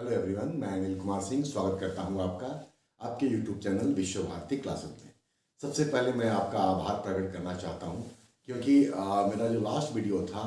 Hello everyone, मैं अनिल कुमार सिंह स्वागत करता हूं आपका आपके यूट्यूब चैनल विश्व भारती क्लासेस में। सबसे पहले मैं आपका आभार प्रकट करना चाहता हूं क्योंकि मेरा जो लास्ट वीडियो था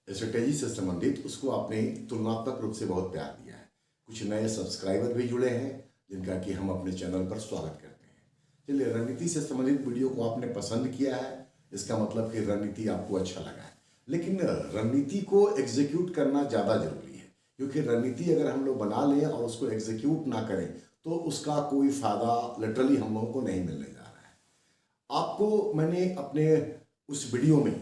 स्ट्रेटेजी से संबंधित, उसको आपने तुलनात्मक रूप से बहुत प्यार दिया है। कुछ नए सब्सक्राइबर भी जुड़े हैं जिनका कि हम अपने चैनल पर स्वागत करते हैं। चलिए, रणनीति से संबंधित वीडियो को आपने पसंद किया है, इसका मतलब कि रणनीति आपको अच्छा लगा है। लेकिन रणनीति को एग्जीक्यूट करना ज़्यादा जरूरी है, क्योंकि रणनीति अगर हम लोग बना लें और उसको एग्जीक्यूट ना करें तो उसका कोई फायदा लिटरली हम लोगों को नहीं मिलने जा रहा है। आपको मैंने अपने उस वीडियो में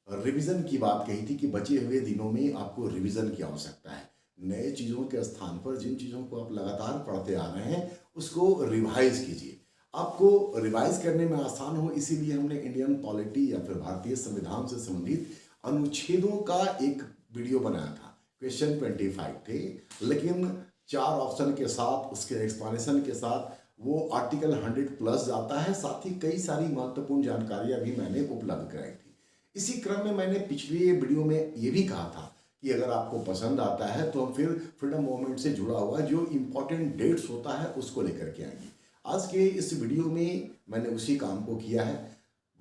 रिवीजन की बात कही थी कि बचे हुए दिनों में आपको रिवीजन की आवश्यकता है। नए चीज़ों के स्थान पर जिन चीज़ों को आप लगातार पढ़ते आ रहे हैं उसको रिवाइज कीजिए। आपको रिवाइज करने में आसान हो, इसीलिए हमने इंडियन पॉलिटी या फिर भारतीय संविधान से संबंधित अनुच्छेदों का एक वीडियो बनाया था। क्वेश्चन 25 थे, लेकिन 4 ऑप्शन के साथ, उसके एक्सप्लेनेशन के साथ वो आर्टिकल 100 प्लस जाता है। साथ ही कई सारी महत्वपूर्ण जानकारियां भी मैंने उपलब्ध कराई थी। इसी क्रम में मैंने पिछले वीडियो में ये भी कहा था कि अगर आपको पसंद आता है तो हम फिर फ्रीडम मूवमेंट से जुड़ा हुआ जो इंपॉर्टेंट डेट्स होता है उसको लेकर के आएंगे। आज के इस वीडियो में मैंने उसी काम को किया है।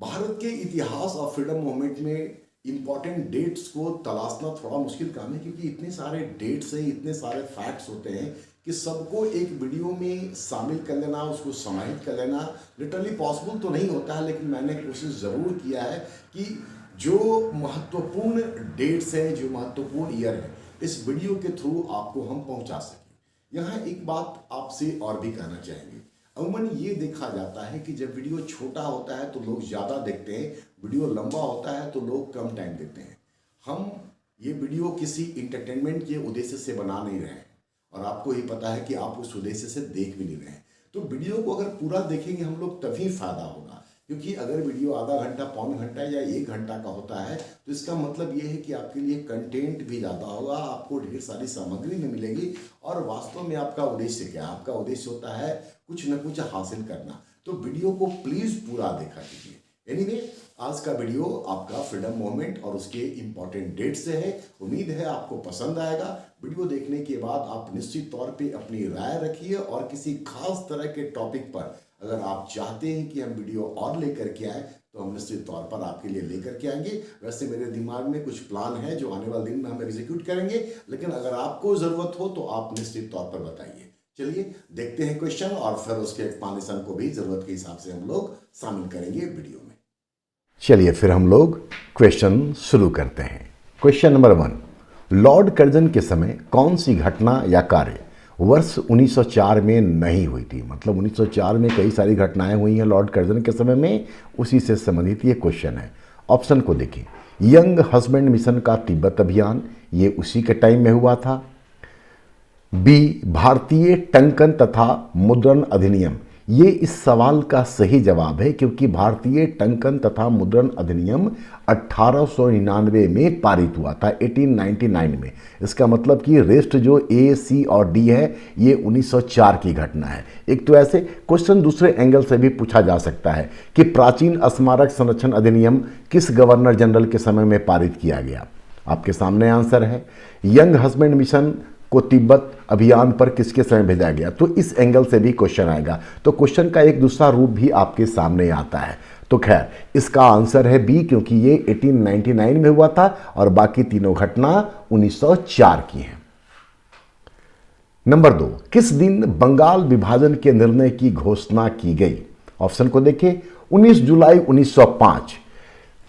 भारत के इतिहास और फ्रीडम मूवमेंट में इंपॉर्टेंट डेट्स को तलाशना थोड़ा मुश्किल काम है, क्योंकि इतने सारे डेट्स हैं, इतने सारे फैक्ट्स होते हैं कि सबको एक वीडियो में शामिल कर लेना, उसको समाहित कर लेना लिटरली पॉसिबल तो नहीं होता है। लेकिन मैंने कोशिश ज़रूर किया है कि जो महत्वपूर्ण डेट्स हैं, जो महत्वपूर्ण ईयर है, इस वीडियो के थ्रू आपको हम पहुंचा सकें। यहाँ एक बात आपसे और भी कहना चाहेंगे। अमूमन ये देखा जाता है कि जब वीडियो छोटा होता है तो लोग ज़्यादा देखते हैं, वीडियो लंबा होता है तो लोग कम टाइम देते हैं। हम ये वीडियो किसी इंटरटेनमेंट के उद्देश्य से बना नहीं रहे हैं और आपको ही पता है कि आप उस उद्देश्य से देख भी नहीं रहे हैं। तो वीडियो को अगर पूरा देखेंगे हम लोग तभी फायदा होगा, क्योंकि अगर वीडियो आधा घंटा, पौन घंटा या 1 घंटा का होता है तो इसका मतलब ये है कि आपके लिए कंटेंट भी ज़्यादा होगा, आपको ढेर सारी सामग्री भी मिलेगी। और वास्तव में आपका उद्देश्य क्या है? आपका उद्देश्य होता है कुछ न कुछ हासिल करना। तो वीडियो को प्लीज़ पूरा देखा कीजिए। एनीवे, आज का वीडियो आपका फ्रीडम मूवमेंट और उसके इंपॉर्टेंट डेट से है। उम्मीद है आपको पसंद आएगा। वीडियो देखने के बाद आप निश्चित तौर पे अपनी राय रखिए और किसी खास तरह के टॉपिक पर अगर आप चाहते हैं कि हम वीडियो और लेकर के आए तो हम निश्चित तौर पर आपके लिए लेकर के आएंगे। वैसे मेरे दिमाग में कुछ प्लान है जो आने वाले दिन में हम एग्जीक्यूट करेंगे, लेकिन अगर आपको ज़रूरत हो तो आप निश्चित तौर पर बताइए। चलिए देखते हैं क्वेश्चन और फिर उसके एक्सप्लेनेशन को भी ज़रूरत के हिसाब से हम लोग शामिल करेंगे वीडियो में। चलिए फिर हम लोग क्वेश्चन शुरू करते हैं। क्वेश्चन नंबर 1, लॉर्ड कर्जन के समय कौन सी घटना या कार्य वर्ष 1904 में नहीं हुई थी? मतलब 1904 में कई सारी घटनाएं हुई हैं लॉर्ड कर्जन के समय में, उसी से संबंधित ये क्वेश्चन है। ऑप्शन को देखिए। यंग हस्बैंड मिशन का तिब्बत अभियान, ये उसी के टाइम में हुआ था। बी, भारतीय टंकन तथा मुद्रण अधिनियम, ये इस सवाल का सही जवाब है क्योंकि भारतीय टंकन तथा मुद्रण अधिनियम 1899 में पारित हुआ था, 1899 में। इसका मतलब कि रेस्ट जो ए, सी और डी है ये 1904 की घटना है। एक तो ऐसे क्वेश्चन दूसरे एंगल से भी पूछा जा सकता है कि प्राचीन स्मारक संरक्षण अधिनियम किस गवर्नर जनरल के समय में पारित किया गया? आपके सामने आंसर है। यंग हस्बैंड मिशन को तिब्बत अभियान पर किसके समय भेजा गया? तो इस एंगल से भी क्वेश्चन आएगा। तो क्वेश्चन का एक दूसरा रूप भी आपके सामने आता है। तो खैर इसका आंसर है बी, क्योंकि ये 1899 में हुआ था और बाकी तीनों घटना 1904 की हैं। नंबर 2, किस दिन बंगाल विभाजन के निर्णय की घोषणा की गई? ऑप्शन को देखिए। 19 जुलाई 1905।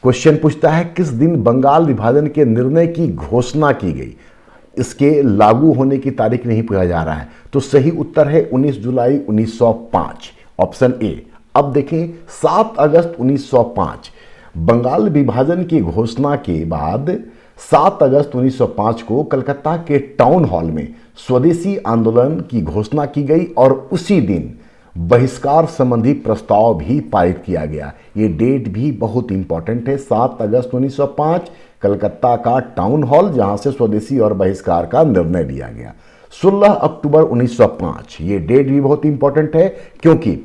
क्वेश्चन पूछता है किस दिन बंगाल विभाजन के निर्णय की घोषणा की गई। इसके लागू होने की तारीख नहीं पूछा जा रहा है, तो सही उत्तर है 19 जुलाई 1905, ऑप्शन ए। अब देखें 7 अगस्त 1905, बंगाल विभाजन की घोषणा के बाद 7 अगस्त 1905 को कलकत्ता के टाउन हॉल में स्वदेशी आंदोलन की घोषणा की गई और उसी दिन बहिष्कार संबंधी प्रस्ताव भी पारित किया गया। ये डेट भी बहुत इंपॉर्टेंट है। 7 अगस्त 1905 कलकत्ता का टाउन हॉल, जहां से स्वदेशी और बहिष्कार का निर्णय लिया गया। 16 अक्टूबर 1905, ये डेट भी बहुत इंपॉर्टेंट है क्योंकि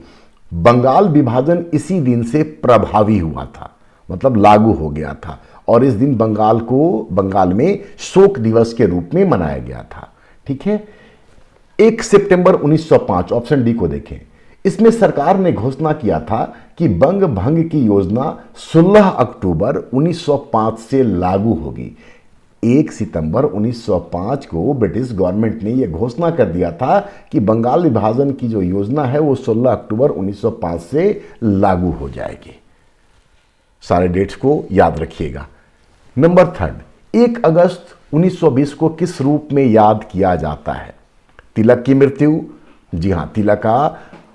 बंगाल विभाजन इसी दिन से प्रभावी हुआ था, मतलब लागू हो गया था और इस दिन बंगाल में शोक दिवस के रूप में मनाया गया था। ठीक है। 1 सितंबर 1905, ऑप्शन डी को देखें। इसमें सरकार ने घोषणा किया था कि बंग भंग की योजना 16 अक्टूबर 1905 से लागू होगी। 1 सितंबर 1905 को ब्रिटिश गवर्नमेंट ने यह घोषणा कर दिया था कि बंगाल विभाजन की जो योजना है वो 16 अक्टूबर 1905 से लागू हो जाएगी। सारे डेट्स को याद रखिएगा। नंबर 3, 1 अगस्त 1920 को किस रूप में याद किया जाता है? तिलक की मृत्यु, जी हां,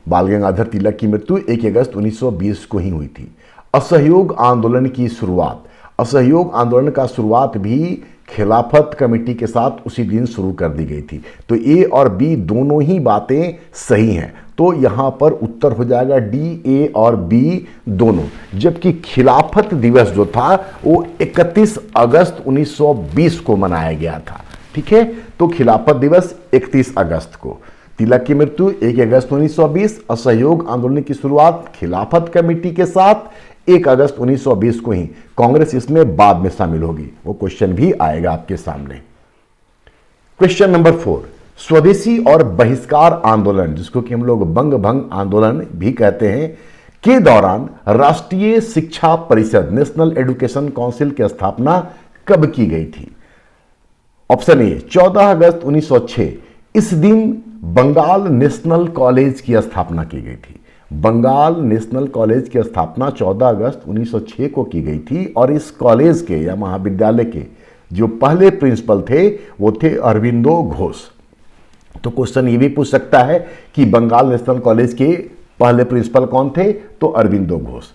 बाल गंगाधर तिलक की मृत्यु 1 अगस्त 1920 को ही हुई थी। असहयोग आंदोलन की शुरुआत, असहयोग आंदोलन का शुरुआत भी खिलाफत कमेटी के साथ उसी दिन शुरू कर दी गई थी। तो ए और बी दोनों ही बातें सही हैं, तो यहां पर उत्तर हो जाएगा डी, ए और बी दोनों। जबकि खिलाफत दिवस जो था वो 31 अगस्त 1920 को मनाया गया था। ठीक है, तो खिलाफत दिवस 31 अगस्त को, तिलक की मृत्यु 1 अगस्त 1920, असहयोग आंदोलन की शुरुआत खिलाफत कमेटी के साथ 1 अगस्त 1920 को ही। कांग्रेस इसमें बाद में शामिल होगी, वो क्वेश्चन भी आएगा आपके सामने। क्वेश्चन नंबर 4, स्वदेशी और बहिष्कार आंदोलन, जिसको कि हम लोग बंग भंग आंदोलन भी कहते हैं, के दौरान राष्ट्रीय शिक्षा परिषद नेशनल एजुकेशन काउंसिल की स्थापना कब की गई थी? ऑप्शन ए 14 अगस्त 1906, इस दिन बंगाल नेशनल कॉलेज की स्थापना की गई थी। बंगाल नेशनल कॉलेज की स्थापना 14 अगस्त 1906 को की गई थी और इस कॉलेज के या महाविद्यालय के जो पहले प्रिंसिपल थे वो थे अरविंदो घोष। तो क्वेश्चन ये भी पूछ सकता है कि बंगाल नेशनल कॉलेज के पहले प्रिंसिपल कौन थे? तो अरविंदो घोष।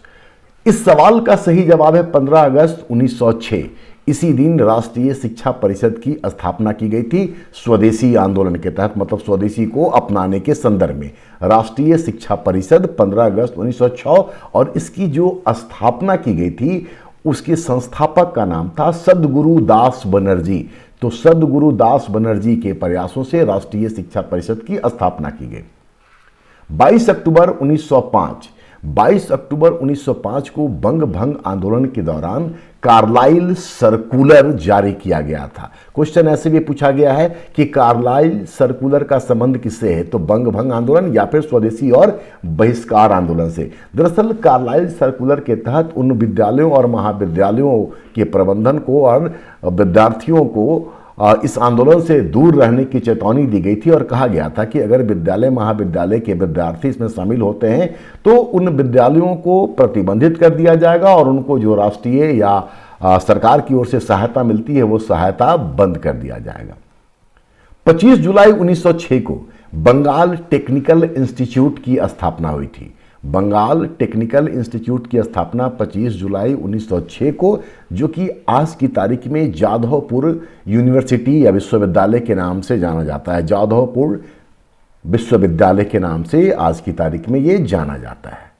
इस सवाल का सही जवाब है 15 अगस्त 1906। इसी दिन राष्ट्रीय शिक्षा परिषद की स्थापना की गई थी स्वदेशी आंदोलन के तहत, मतलब स्वदेशी को अपनाने के संदर्भ में। राष्ट्रीय शिक्षा परिषद 15 अगस्त 1906 और इसकी जो स्थापना की गई थी उसके संस्थापक का नाम था सद्गुरु दास बनर्जी। तो सद्गुरु दास बनर्जी के प्रयासों से राष्ट्रीय शिक्षा परिषद की स्थापना की गई। 22 अक्टूबर 1905, 22 अक्टूबर 1905 को बंग भंग आंदोलन के दौरान कार्लाइल सर्कुलर जारी किया गया था। क्वेश्चन ऐसे भी पूछा गया है कि कार्लाइल सर्कुलर का संबंध किससे है? तो बंग भंग आंदोलन या फिर स्वदेशी और बहिष्कार आंदोलन से। दरअसल कार्लाइल सर्कुलर के तहत उन विद्यालयों और महाविद्यालयों के प्रबंधन को और विद्यार्थियों को इस आंदोलन से दूर रहने की चेतावनी दी गई थी और कहा गया था कि अगर विद्यालय महाविद्यालय के विद्यार्थी इसमें शामिल होते हैं तो उन विद्यालयों को प्रतिबंधित कर दिया जाएगा और उनको जो राष्ट्रीय या सरकार की ओर से सहायता मिलती है वो सहायता बंद कर दिया जाएगा। 25 जुलाई 1906 को बंगाल टेक्निकल इंस्टीट्यूट की स्थापना हुई थी। बंगाल टेक्निकल इंस्टीट्यूट की स्थापना 25 जुलाई 1906 को, जो कि आज की तारीख में जादवपुर यूनिवर्सिटी या विश्वविद्यालय के नाम से जाना जाता है। जादवपुर विश्वविद्यालय के नाम से आज की तारीख में ये जाना जाता है।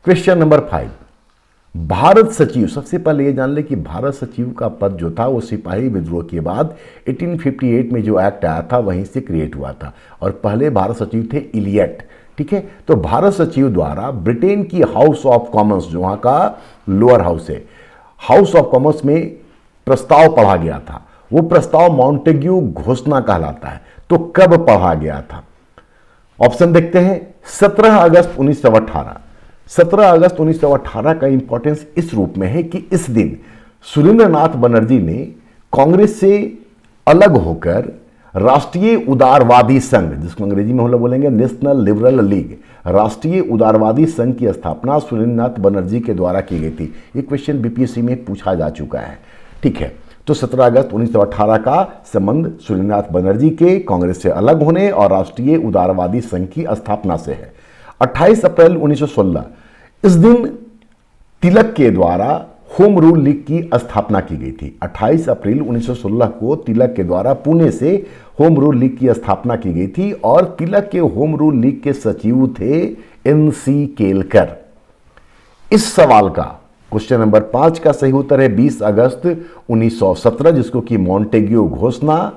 क्वेश्चन नंबर 5, भारत सचिव। सबसे पहले ये जान ले कि भारत सचिव का पद जो था वो सिपाही विद्रोह के बाद 1858 में जो एक्ट आया था वहीं से क्रिएट हुआ था और पहले भारत सचिव थे इलियट। ठीक है, तो भारत सचिव द्वारा ब्रिटेन की हाउस ऑफ कॉमन्स, जो वहां का लोअर हाउस है, हाउस ऑफ कॉमन्स में प्रस्ताव पढ़ा गया था। वो प्रस्ताव मॉन्टेग्यू घोषणा कहलाता है। तो कब पढ़ा गया था? ऑप्शन देखते हैं। 17 अगस्त 1918। 17 अगस्त 1918 का इंपॉर्टेंस इस रूप में है कि इस दिन सुरेंद्रनाथ बनर्जी ने कांग्रेस से अलग होकर राष्ट्रीय उदारवादी संघ, जिसको अंग्रेजी में हम लोग बोलेंगे नेशनल लिबरल लीग, राष्ट्रीय उदारवादी संघ की स्थापना सुरेंद्रनाथ बनर्जी के द्वारा की गई थी। ये क्वेश्चन बीपीएससी में पूछा जा चुका है। ठीक है, तो 17 अगस्त 1918 का संबंध सुरेंद्रनाथ बनर्जी के कांग्रेस से अलग होने और राष्ट्रीय उदारवादी संघ की स्थापना से है। 28 अप्रैल 1916, इस दिन तिलक के द्वारा होम रूल लीग की स्थापना की गई थी। 28 अप्रैल 1916 को तिलक के द्वारा पुणे से होम रूल लीग की स्थापना की गई थी और तिलक के होम रूल लीग के सचिव थे एनसी केलकर। इस सवाल का क्वेश्चन नंबर 5 का सही उत्तर है 20 अगस्त 1917, जिसको कि मॉन्टेग्यू घोषणा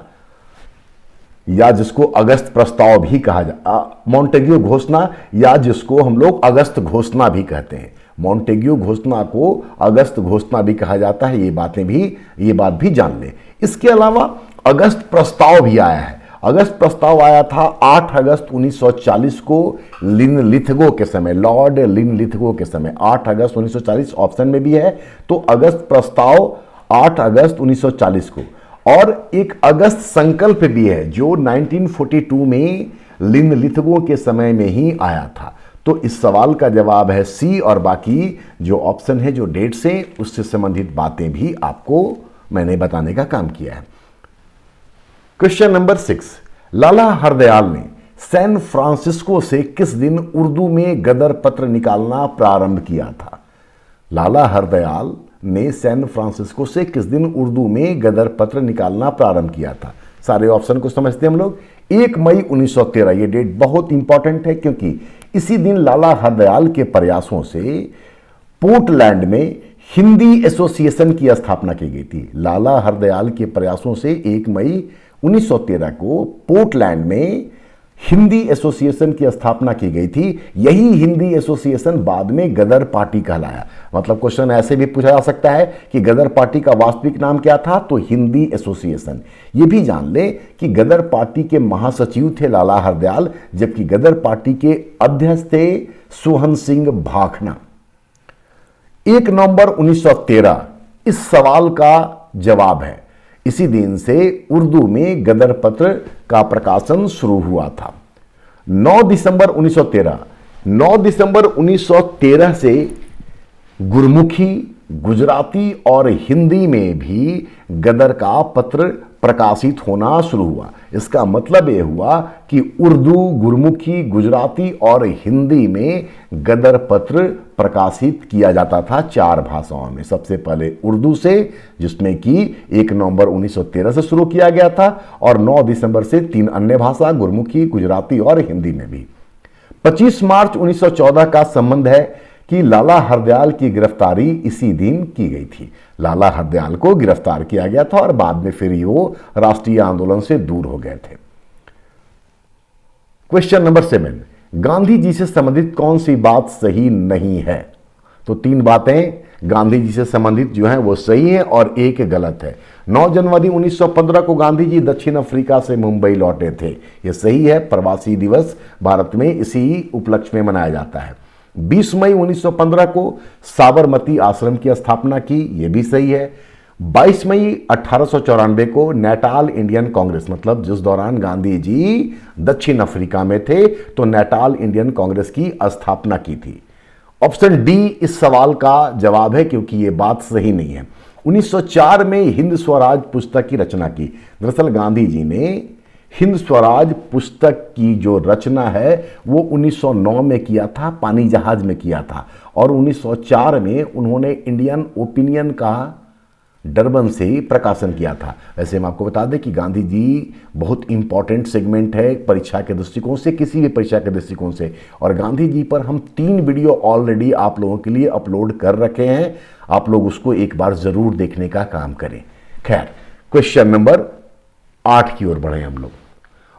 या जिसको अगस्त प्रस्ताव भी कहा मॉन्टेग्यू घोषणा या जिसको हम लोग अगस्त घोषणा भी कहते हैं। मॉन्टेग्यू घोषणा को अगस्त घोषणा भी कहा जाता है। ये बात भी जान लें। इसके अलावा अगस्त प्रस्ताव भी आया है अगस्त प्रस्ताव आया था 8 अगस्त 1940 को लिनलिथगो के समय, लॉर्ड लिनलिथगो के समय, 8 अगस्त 1940 ऑप्शन में भी है। तो अगस्त प्रस्ताव 8 अगस्त 1940 को, और एक अगस्त संकल्प भी है जो 1942 में लिनलिथगो के समय में ही आया था। तो इस सवाल का जवाब है सी, और बाकी जो ऑप्शन है, जो डेट्स हैं, उससे संबंधित बातें भी आपको मैंने बताने का काम किया है। क्वेश्चन नंबर 6, लाला हरदयाल ने सैन फ्रांसिस्को से किस दिन उर्दू में गदर पत्र निकालना प्रारंभ किया था? लाला हरदयाल ने सैन फ्रांसिस्को से किस दिन उर्दू में गदर पत्र निकालना प्रारंभ किया था? सारे ऑप्शन को समझते हैं हम लोग। 1 मई 1913, ये डेट बहुत इंपॉर्टेंट है क्योंकि इसी दिन लाला हरदयाल के प्रयासों से पोर्टलैंड में हिंदी एसोसिएशन की स्थापना की गई थी। लाला हरदयाल के प्रयासों से 1 मई 1913 को पोर्टलैंड में हिंदी एसोसिएशन की स्थापना की गई थी। यही हिंदी एसोसिएशन बाद में गदर पार्टी कहलाया। मतलब क्वेश्चन ऐसे भी पूछा जा सकता है कि गदर पार्टी का वास्तविक नाम क्या था? तो हिंदी एसोसिएशन। ये भी जान ले कि गदर पार्टी के महासचिव थे लाला हरदयाल, जबकि गदर पार्टी के अध्यक्ष थे सोहन सिंह भाखना। 1 नवंबर 1913 इस सवाल का जवाब है। इसी दिन से उर्दू में गदर पत्र का प्रकाशन शुरू हुआ था। 9 दिसंबर 1913 से गुरमुखी, गुजराती और हिंदी में भी गदर का पत्र प्रकाशित होना शुरू हुआ। इसका मतलब यह हुआ कि उर्दू, गुरमुखी, गुजराती और हिंदी में गदर पत्र प्रकाशित किया जाता था 4 भाषाओं में। सबसे पहले उर्दू से, जिसमें कि 1 नवंबर 1913 से शुरू किया गया था, और 9 दिसंबर से 3 अन्य भाषा, गुरमुखी, गुजराती और हिंदी में भी। 25 मार्च 1914 का संबंध है कि लाला हरदयाल की गिरफ्तारी इसी दिन की गई थी। लाला हरदयाल को गिरफ्तार किया गया था और बाद में फिर वो राष्ट्रीय आंदोलन से दूर हो गए थे। क्वेश्चन नंबर 7, गांधी जी से संबंधित कौन सी बात सही नहीं है? तो 3 बातें गांधी जी से संबंधित जो हैं वो सही है और 1 गलत है। 9 जनवरी 1915 को गांधी जी दक्षिण अफ्रीका से मुंबई लौटे थे, ये सही है। प्रवासी दिवस भारत में इसी उपलक्ष्य में मनाया जाता है। 20 मई 1915 को साबरमती आश्रम की स्थापना की, यह भी सही है। 22 मई 1894 को नेटाल इंडियन कांग्रेस, मतलब जिस दौरान गांधी जी दक्षिण अफ्रीका में थे, तो नेटाल इंडियन कांग्रेस की स्थापना की थी। ऑप्शन डी इस सवाल का जवाब है क्योंकि यह बात सही नहीं है। 1904 में हिंद स्वराज पुस्तक की रचना की। दरअसल गांधी जी ने हिंद स्वराज पुस्तक की जो रचना है वो 1909 में किया था, पानी जहाज में किया था, और 1904 में उन्होंने इंडियन ओपिनियन का डरबन से ही प्रकाशन किया था। वैसे हम आपको बता दें कि गांधी जी बहुत इंपॉर्टेंट सेगमेंट है परीक्षा के दृष्टिकोण से, किसी भी परीक्षा के दृष्टिकोण से, और गांधी जी पर हम 3 वीडियो ऑलरेडी आप लोगों के लिए अपलोड कर रखे हैं। आप लोग उसको एक बार जरूर देखने का काम करें। खैर, क्वेश्चन नंबर 8 की ओर बढ़े हम लोग।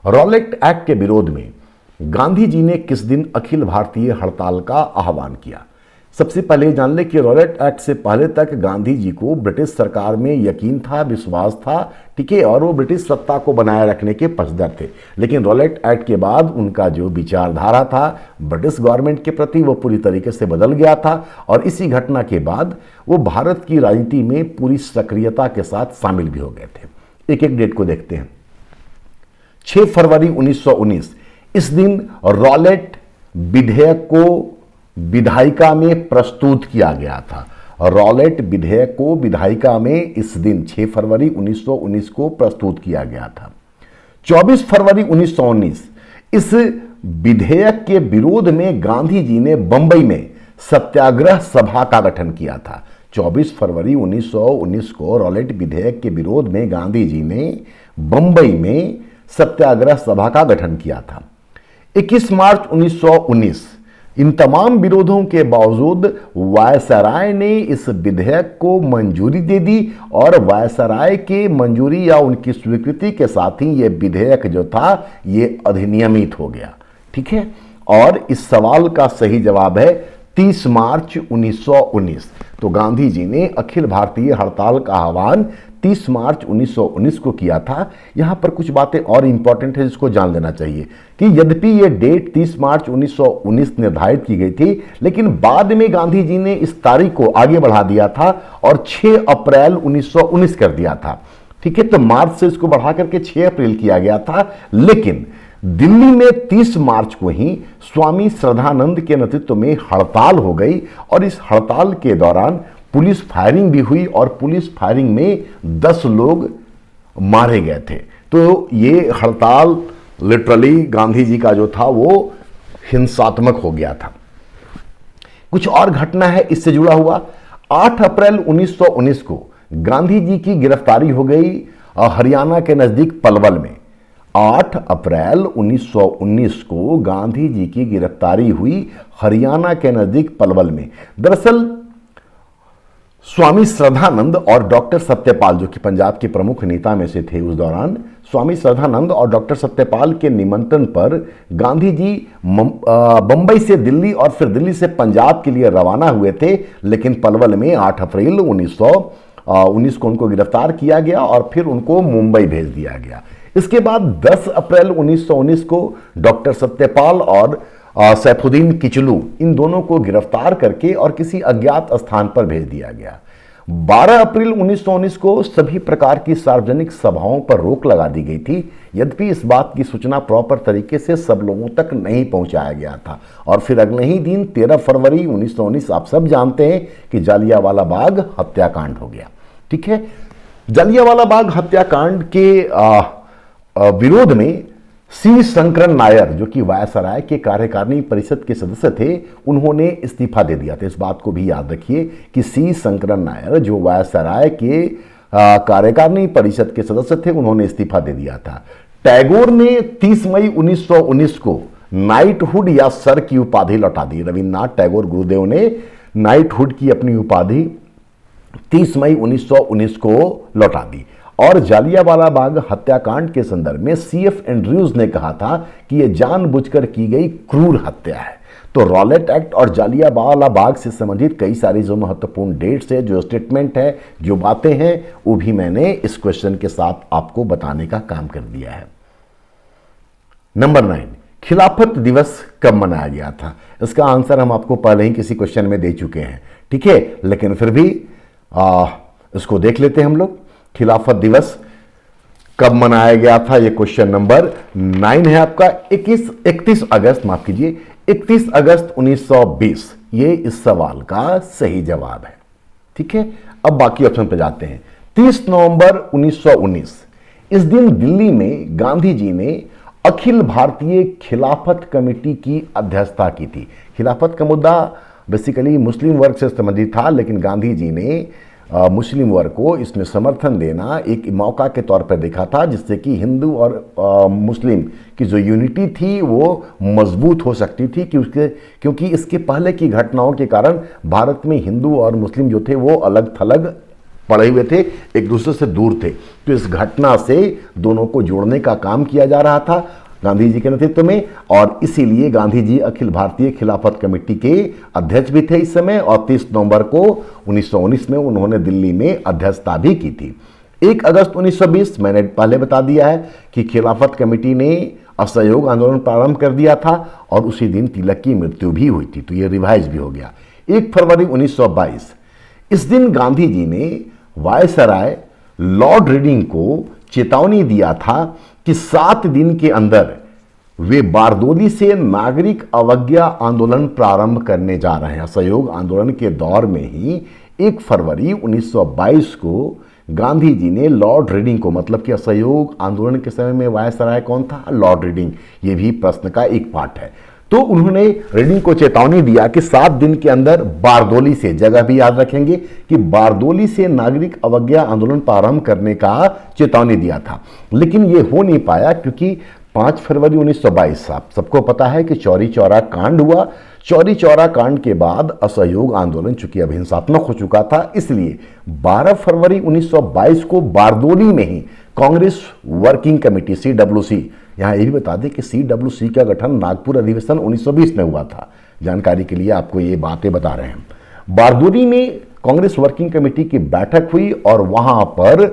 रॉलेट एक्ट के विरोध में गांधी जी ने किस दिन अखिल भारतीय हड़ताल का आह्वान किया? सबसे पहले जान लें कि रॉलेट एक्ट से पहले तक गांधी जी को ब्रिटिश सरकार में यकीन था, विश्वास था, ठीक है, और वो ब्रिटिश सत्ता को बनाए रखने के पक्षधर थे। लेकिन रॉलेट एक्ट के बाद उनका जो विचारधारा था ब्रिटिश गवर्नमेंट के प्रति, वो पूरी तरीके से बदल गया था, और इसी घटना के बाद वो भारत की राजनीति में पूरी सक्रियता के साथ शामिल भी हो गए थे। एक एक डेट को देखते हैं। 6 फरवरी 1919, इस दिन रॉलेट विधेयक को विधायिका में प्रस्तुत किया गया था। रॉलेट विधेयक को विधायिका में इस दिन 6 फरवरी 1919 को प्रस्तुत किया गया था। 24 फरवरी 1919, इस विधेयक के विरोध में गांधी जी ने बंबई में सत्याग्रह सभा का गठन किया था। 24 फरवरी 1919 को रॉलेट विधेयक के विरोध में गांधी जी ने बंबई में सत्याग्रह सभा का गठन किया था। 21 मार्च 1919, इन तमाम विरोधों के बावजूद वायसराय ने इस विधेयक को मंजूरी दे दी, और वायसराय के मंजूरी या उनकी स्वीकृति के साथ ही यह विधेयक जो था ये अधिनियमित हो गया। ठीक है, और इस सवाल का सही जवाब है 30 मार्च 1919। तो गांधी जी ने अखिल भारतीय हड़ताल का आह्वान 30 मार्च 1919 को किया था। यहां पर कुछ बातें और इंपॉर्टेंट है जिसको जान लेना चाहिए कि यद्यपि ये डेट 30 मार्च 1919 निर्धारित की गई थी, लेकिन बाद में गांधी जी ने इस तारीख को आगे बढ़ा दिया था और 6 अप्रैल 1919 कर दिया था। ठीक है, तो मार्च से इसको बढ़ा करके 6 अप्रैल किया गया था, लेकिन दिल्ली में 30 मार्च को ही स्वामी श्रद्धानंद के नेतृत्व में हड़ताल हो गई और इस हड़ताल के दौरान पुलिस फायरिंग भी हुई और पुलिस फायरिंग में 10 लोग मारे गए थे। तो ये हड़ताल लिटरली गांधी जी का जो था वो हिंसात्मक हो गया था। कुछ और घटना है इससे जुड़ा हुआ। 8 अप्रैल 1919 को गांधी जी की गिरफ्तारी हो गई हरियाणा के नजदीक पलवल में। 8 अप्रैल 1919 को गांधी जी की गिरफ्तारी हुई हरियाणा के नजदीक पलवल में। दरअसल स्वामी श्रद्धानंद और डॉक्टर सत्यपाल, जो कि पंजाब के प्रमुख नेता में से थे उस दौरान, स्वामी श्रद्धानंद और डॉक्टर सत्यपाल के निमंत्रण पर गांधी जी बंबई से दिल्ली और फिर दिल्ली से पंजाब के लिए रवाना हुए थे, लेकिन पलवल में 8 अप्रैल 1919 को उनको गिरफ्तार किया गया और फिर उनको मुंबई भेज दिया गया। इसके बाद 10 अप्रैल 1919 को डॉक्टर सत्यपाल और सैफुद्दीन किचलू, इन दोनों को गिरफ्तार करके और किसी अज्ञात स्थान पर भेज दिया गया। 12 अप्रैल 1919 को सभी प्रकार की सार्वजनिक सभाओं पर रोक लगा दी गई थी, यद्यपि इस बात की सूचना प्रॉपर तरीके से सब लोगों तक नहीं पहुंचाया गया था। और फिर अगले ही दिन 13 फरवरी 1919 आप सब जानते हैं कि जालियांवाला बाग हत्याकांड हो गया। ठीक है, जालियांवाला बाग हत्याकांड के विरोध में सी शंकरन नायर, जो कि वायसराय के कार्यकारिणी परिषद के सदस्य थे, उन्होंने इस्तीफा दे दिया था। इस बात को भी याद रखिए कि सी शंकरन नायर, जो वायसराय के कार्यकारिणी परिषद के सदस्य थे, उन्होंने इस्तीफा दे दिया था। टैगोर ने 30 मई 1919 को नाइटहुड या सर की उपाधि लौटा दी। रविन्द्रनाथ टैगोर गुरुदेव ने नाइटहुड की अपनी उपाधि 30 मई 1919 को लौटा दी। और जालियांवाला बाग हत्याकांड के संदर्भ में सीएफ एंड्रयूज ने कहा था कि यह जानबूझकर की गई क्रूर हत्या है। तो रॉलेट एक्ट और जालियांवाला बाग से संबंधित कई सारी जो महत्वपूर्ण डेट्स है, जो स्टेटमेंट है, जो बातें हैं, वो भी मैंने इस क्वेश्चन के साथ आपको बताने का काम कर दिया है। नंबर 9, खिलाफत दिवस कब मनाया गया था? इसका आंसर हम आपको पहले ही किसी क्वेश्चन में दे चुके हैं। ठीक है, लेकिन फिर भी इसको देख लेते हैं हम लोग। खिलाफत दिवस कब मनाया गया था? ये क्वेश्चन नंबर 9 है आपका। 31 अगस्त, माफ कीजिए, 31 अगस्त 1920 ये इस सवाल का सही जवाब है। ठीक है, अब बाकी ऑप्शन पे जाते हैं। 30 नवंबर 1919, इस दिन दिल्ली में गांधी जी ने अखिल भारतीय खिलाफत कमेटी की अध्यक्षता की थी। खिलाफत का मुद्दा बेसिकली मुस्लिम वर्ग से संबंधित था, लेकिन गांधी जी ने मुस्लिम वर्ग को इसमें समर्थन देना एक मौका के तौर पर देखा था, जिससे कि हिंदू और मुस्लिम की जो यूनिटी थी वो मजबूत हो सकती थी, क्योंकि इसके पहले की घटनाओं के कारण भारत में हिंदू और मुस्लिम जो थे वो अलग थलग पड़े हुए थे, एक दूसरे से दूर थे। तो इस घटना से दोनों को जोड़ने का काम किया जा रहा था गांधी जी के नेतृत्व में, और इसीलिए गांधी जी अखिल भारतीय खिलाफत कमेटी के अध्यक्ष भी थे इस समय, और 30 नवंबर को 1919 में उन्होंने दिल्ली में अध्यक्षता भी की थी। 1 अगस्त 1920, मैंने पहले बता दिया है कि खिलाफत कमेटी ने असहयोग आंदोलन प्रारंभ कर दिया था और उसी दिन तिलक की मृत्यु भी हुई थी, तो ये रिवाइज भी हो गया। 1 फरवरी 1922, इस दिन गांधी जी ने वायसराय लॉर्ड रीडिंग को चेतावनी दिया था कि 7 दिन के अंदर वे बारदोली से नागरिक अवज्ञा आंदोलन प्रारंभ करने जा रहे हैं। असहयोग आंदोलन के दौर में ही 1 फरवरी 1922 को गांधी जी ने लॉर्ड रीडिंग को, मतलब कि असहयोग आंदोलन के समय में वायसराय कौन था? Lord reading. ये भी प्रश्न का एक पार्ट है। तो उन्होंने रीडिंग को चेतावनी दिया कि 7 दिन के अंदर बारदोली से, जगह भी याद रखेंगे कि बारदोली से नागरिक अवज्ञा आंदोलन प्रारंभ करने का चेतावनी दिया था, लेकिन ये हो नहीं पाया क्योंकि 5 फरवरी 1922 आप सबको पता है कि चौरी चौरा कांड हुआ। चौरी चौरा कांड के बाद असहयोग आंदोलन चूंकि अब हिंसात्मक हो चुका था, इसलिए 12 फरवरी 1922 को बारदोली में ही कांग्रेस वर्किंग कमेटी CWC, यहाँ ये भी बता दें कि CWC का गठन नागपुर अधिवेशन 1920 में हुआ था, जानकारी के लिए आपको ये बातें बता रहे हैं। बारदोली में कांग्रेस वर्किंग कमेटी की बैठक हुई और वहां पर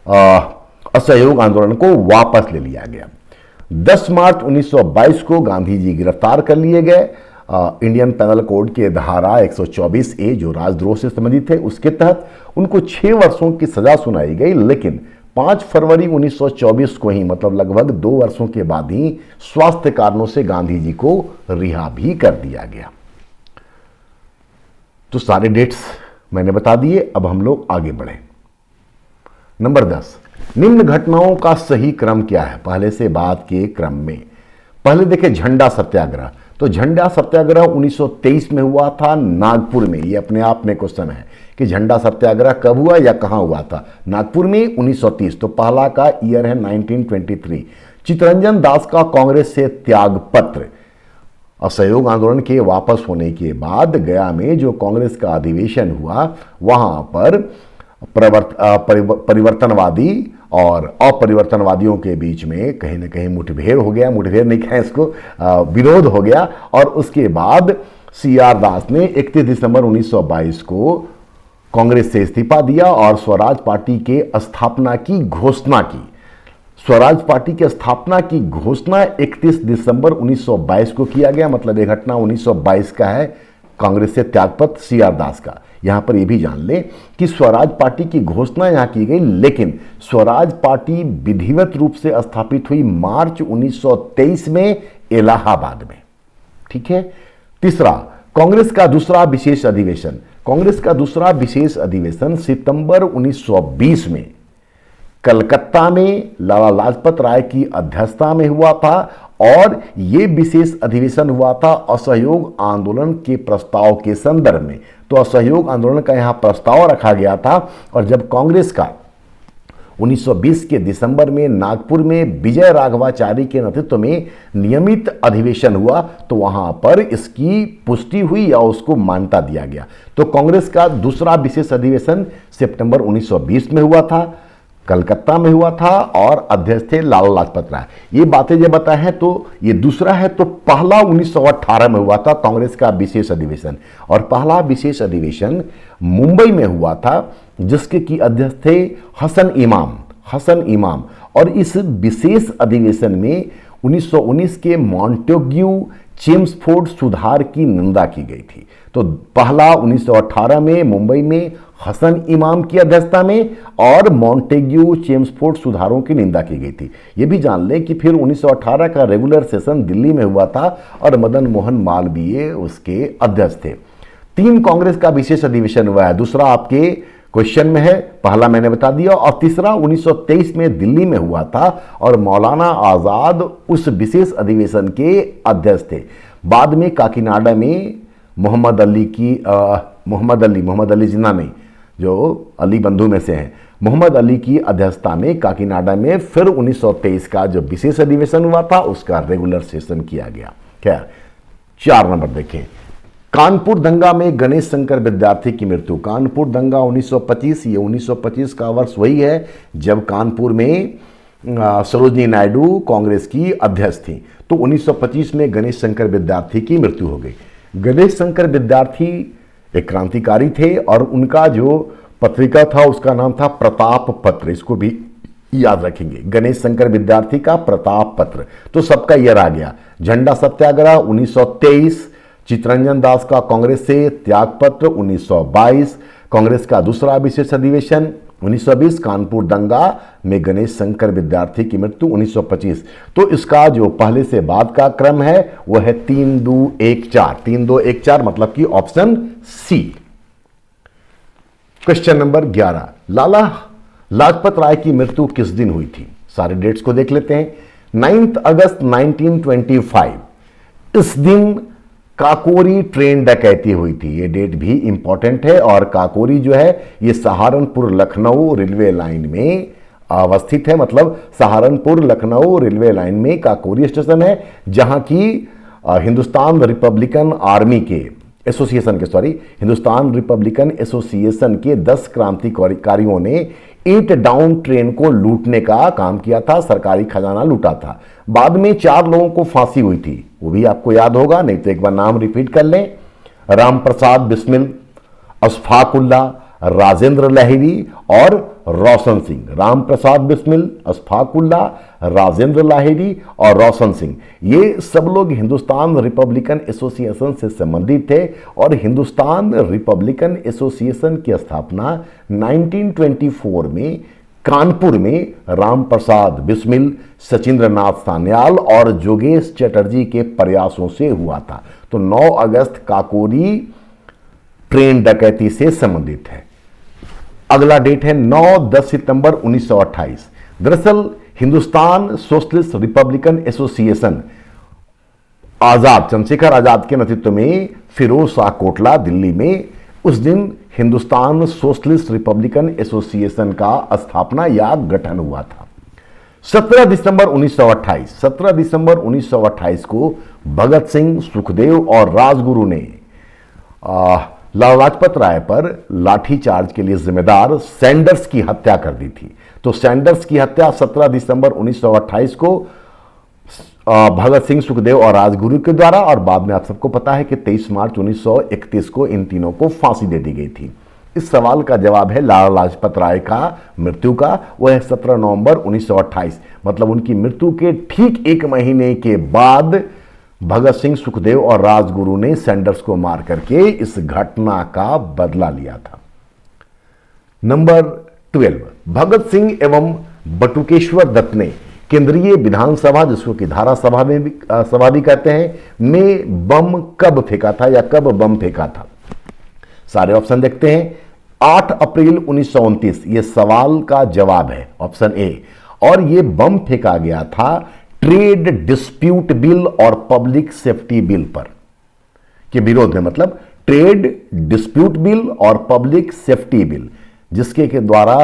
असहयोग आंदोलन को वापस ले लिया गया। 10 मार्च 1922 को गांधी जी गिरफ्तार कर लिए गए। इंडियन पैनल कोड के धारा 124 ए जो राजद्रोह से संबंधित है उसके तहत उनको 6 वर्षों की सजा सुनाई गई, लेकिन 5 फरवरी 1924 को ही, मतलब लगभग 2 वर्षों के बाद ही स्वास्थ्य कारणों से गांधी जी को रिहा भी कर दिया गया। तो सारे डेट्स मैंने बता दिए, अब हम लोग आगे बढ़े। नंबर 10, निम्न घटनाओं का सही क्रम क्या है पहले से बाद के क्रम में। पहले देखें झंडा सत्याग्रह। तो झंडा सत्याग्रह 1923 में हुआ था नागपुर में। ये अपने आप में क्वेश्चन है कि झंडा सत्याग्रह कब हुआ या कहां हुआ था। नागपुर में 1930, तो पहला का ईयर है 1923। चितरंजन दास का कांग्रेस से त्याग पत्र। असहयोग आंदोलन के वापस होने के बाद गया में जो कांग्रेस का अधिवेशन हुआ वहां पर परिवर्तनवादी और अपरिवर्तनवादियों के बीच में कहीं ना कहीं मुठभेड़ हो गया, मुठभेड़ नहीं कहें इसको, विरोध हो गया। और उसके बाद सीआर दास ने 31 दिसंबर 1922 को कांग्रेस से इस्तीफा दिया और स्वराज पार्टी के स्थापना की घोषणा की। स्वराज पार्टी की स्थापना की घोषणा 31 दिसंबर 1922 को किया गया, मतलब यह घटना 1922 का है। कांग्रेस से त्यागपत्र सीआर दास का। यहां पर यह भी जान ले कि स्वराज पार्टी की घोषणा यहां की गई, लेकिन स्वराज पार्टी विधिवत रूप से स्थापित हुई मार्च 1923 में इलाहाबाद में। ठीक है। तीसरा, कांग्रेस का दूसरा विशेष अधिवेशन। कांग्रेस का दूसरा विशेष अधिवेशन सितंबर 1920 में कलकत्ता में लाला लाजपत राय की अध्यक्षता में हुआ था और यह विशेष अधिवेशन हुआ था असहयोग आंदोलन के प्रस्ताव के संदर्भ में। तो असहयोग आंदोलन का यहां प्रस्ताव रखा गया था और जब कांग्रेस का 1920 के दिसंबर में नागपुर में विजय राघवाचारी के नेतृत्व में नियमित अधिवेशन हुआ तो वहां पर इसकी पुष्टि हुई या उसको मान्यता दिया गया। तो कांग्रेस का दूसरा विशेष अधिवेशन सितंबर 1920 में हुआ था, कलकत्ता में हुआ था और अध्यक्ष थे लाला लाजपत राय। ये बातें जब बताए हैं तो ये दूसरा है। तो पहला 1918 में हुआ था कांग्रेस का विशेष अधिवेशन और पहला विशेष अधिवेशन मुंबई में हुआ था जिसके की अध्यक्ष थे हसन इमाम। और इस विशेष अधिवेशन में 1919 के मॉन्टेग्यू चेम्सफोर्ड सुधार की निंदा की गई थी। तो पहला 1918 में मुंबई में हसन इमाम की अध्यक्षता में और मॉन्टेग्यू चेम्सफोर्ड सुधारों की निंदा की गई थी। यह भी जान लें कि फिर 1918 का रेगुलर सेशन दिल्ली में हुआ था और मदन मोहन मालवीय उसके अध्यक्ष थे। 3 कांग्रेस का विशेष अधिवेशन हुआ है। दूसरा आपके क्वेश्चन में है, पहला मैंने बता दिया, और तीसरा 1923 में दिल्ली में हुआ था और मौलाना आजाद उस विशेष अधिवेशन के अध्यक्ष थे। बाद में काकीनाडा में मोहम्मद अली जिन्ना नहीं, जो अली बंधु में से हैं, मोहम्मद अली की अध्यक्षता में काकीनाडा में फिर 1923 का जो विशेष अधिवेशन हुआ था उसका रेगुलर सेशन किया गया। खैर, 4 नंबर देखें, कानपुर दंगा में गणेश शंकर विद्यार्थी की मृत्यु। कानपुर दंगा 1925, ये 1925 का वर्ष वही है जब कानपुर में सरोजनी नायडू कांग्रेस की अध्यक्ष थी। तो 1925 में गणेश शंकर विद्यार्थी की मृत्यु हो गई। गणेश शंकर विद्यार्थी एक क्रांतिकारी थे और उनका जो पत्रिका था उसका नाम था प्रताप पत्र। इसको भी याद रखेंगे, गणेश शंकर विद्यार्थी का प्रताप पत्र। तो सबका ईयर आ गया। झंडा सत्याग्रह 1923, चितरंजन दास का कांग्रेस से त्यागपत्र 1922, कांग्रेस का दूसरा विशेष अधिवेशन 1920, कानपुर दंगा में गणेश शंकर विद्यार्थी की मृत्यु 1925। तो इसका जो पहले से बाद का क्रम है वह है 3-2-1-4। 3-2-1-4 मतलब कि option C. Question number 11, Lala Lajpat Rai की मृत्यु किस दिन हुई थी? सारे डेट्स को देख लेते हैं। 9 अगस्त 1925, इस दिन काकोरी ट्रेन डकैती हुई थी। ये डेट भी इंपॉर्टेंट है और काकोरी जो है ये सहारनपुर लखनऊ रेलवे लाइन में अवस्थित है। मतलब सहारनपुर लखनऊ रेलवे लाइन में काकोरी स्टेशन है जहां की हिंदुस्तान रिपब्लिकन एसोसिएशन के 10 क्रांतिकारियों ने 8 डाउन ट्रेन को लूटने का काम किया था, सरकारी खजाना लूटा था। बाद में 4 लोगों को फांसी हुई थी, वो भी आपको याद होगा, नहीं तो एक बार नाम रिपीट कर लें। राम प्रसाद बिस्मिल, अशफाकुल्ला, राजेंद्र लाहिड़ी और रोशन सिंह। राम प्रसाद बिस्मिल, अशफाक उल्लाह, राजेंद्र लाहिड़ी और रोशन सिंह, ये सब लोग हिंदुस्तान रिपब्लिकन एसोसिएशन से संबंधित थे और हिंदुस्तान रिपब्लिकन एसोसिएशन की स्थापना 1924 में कानपुर में राम प्रसाद बिस्मिल, सचिंद्र नाथ सान्याल और जोगेश चटर्जी के प्रयासों से हुआ था। तो 9 अगस्त काकोरी ट्रेन डकैती से संबंधित है। अगला डेट है 9-10 सितंबर 1928। दरअसल हिंदुस्तान सोशलिस्ट रिपब्लिकन एसोसिएशन आजाद, चंद्रशेखर आजाद के नेतृत्व में फिरोज शाह कोटला दिल्ली में उस दिन हिंदुस्तान सोशलिस्ट रिपब्लिकन एसोसिएशन का स्थापना या गठन हुआ था। 17 दिसंबर 1928 को भगत सिंह, सुखदेव और राजगुरु ने लाला लाजपत राय पर लाठीचार्ज के लिए जिम्मेदार सैंडर्स की हत्या कर दी थी। तो सैंडर्स की हत्या 17 दिसंबर 1928 को भगत सिंह, सुखदेव और राजगुरु के द्वारा, और बाद में आप सबको पता है कि 23 मार्च 1931 को इन तीनों को फांसी दे दी गई थी। इस सवाल का जवाब है लाला लाजपत राय का मृत्यु का, वह है 17 नवंबर 1928, मतलब उनकी मृत्यु के ठीक 1 महीने के बाद भगत सिंह, सुखदेव और राजगुरु ने सैंडर्स को मार करके इस घटना का बदला लिया था। नंबर 12, भगत सिंह एवं बटुकेश्वर दत्त ने केंद्रीय विधानसभा, जिसको कि धारा सभा में भी सभा भी कहते हैं, में बम कब फेंका था या कब बम फेंका था? सारे ऑप्शन देखते हैं। 8 अप्रैल 1929 ये सवाल का जवाब है, ऑप्शन ए। और ये बम फेंका गया था ट्रेड डिस्प्यूट बिल और पब्लिक सेफ्टी बिल पर के विरोध में, मतलब ट्रेड डिस्प्यूट बिल और पब्लिक सेफ्टी बिल, जिसके के द्वारा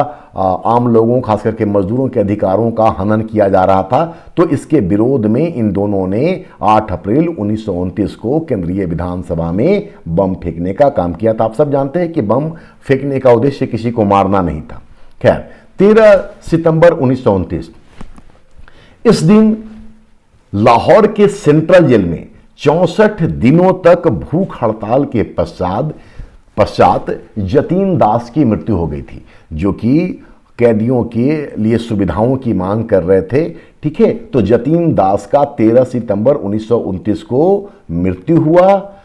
आम लोगों, खास करके मजदूरों के अधिकारों का हनन किया जा रहा था। तो इसके विरोध में इन दोनों ने 8 अप्रैल 1929 को केंद्रीय विधानसभा में बम फेंकने का काम किया था। आप सब जानते हैं कि बम फेंकने का उद्देश्य किसी को मारना नहीं था। खैर, 13 सितंबर 1929 इस दिन लाहौर के सेंट्रल जेल में 64 दिनों तक भूख हड़ताल के पश्चात जतीन दास की मृत्यु हो गई थी, जो कि कैदियों के लिए सुविधाओं की मांग कर रहे थे। ठीक है, तो जतीन दास का 13 सितंबर 1929 को मृत्यु हुआ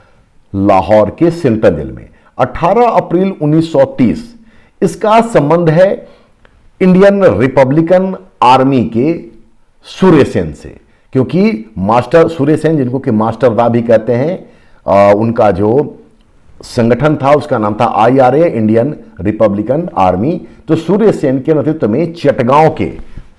लाहौर के सेंट्रल जेल में। 18 अप्रैल 1930 इसका संबंध है इंडियन रिपब्लिकन आर्मी के सूर्य सेन से, क्योंकि मास्टर सूर्य सेन, जिनको कि मास्टर दा भी कहते हैं, उनका जो संगठन था उसका नाम था IRA, इंडियन रिपब्लिकन आर्मी। तो सूर्य सेन के नेतृत्व में चटगांव के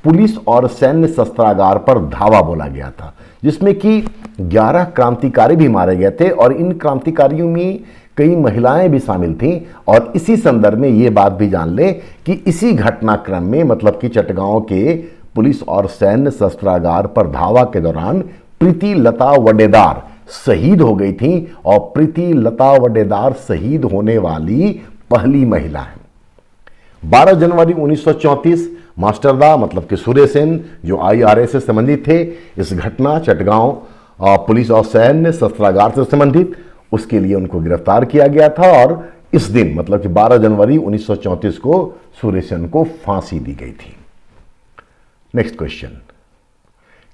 पुलिस और सैन्य शस्त्रागार पर धावा बोला गया था, जिसमें कि 11 क्रांतिकारी भी मारे गए थे और इन क्रांतिकारियों में कई महिलाएं भी शामिल थीं। और इसी संदर्भ में ये बात भी जान लें कि इसी घटनाक्रम में, मतलब कि चटगांव के पुलिस और सैन्य शस्त्रागार पर धावा के दौरान प्रीति लता वडेदार शहीद हो गई थी, और प्रीति लता वडेदार शहीद होने वाली पहली महिला है। 12 जनवरी 1934 मास्टरदा, मतलब कि सूर्य सेन, जो IRA से संबंधित थे, इस घटना चटगांव पुलिस और सैन्य शस्त्रागार से संबंधित, उसके लिए उनको गिरफ्तार किया गया था। और इस दिन, मतलब कि 12 जनवरी 1934 को सूर्य सेन को फांसी दी गई थी। नेक्स्ट क्वेश्चन,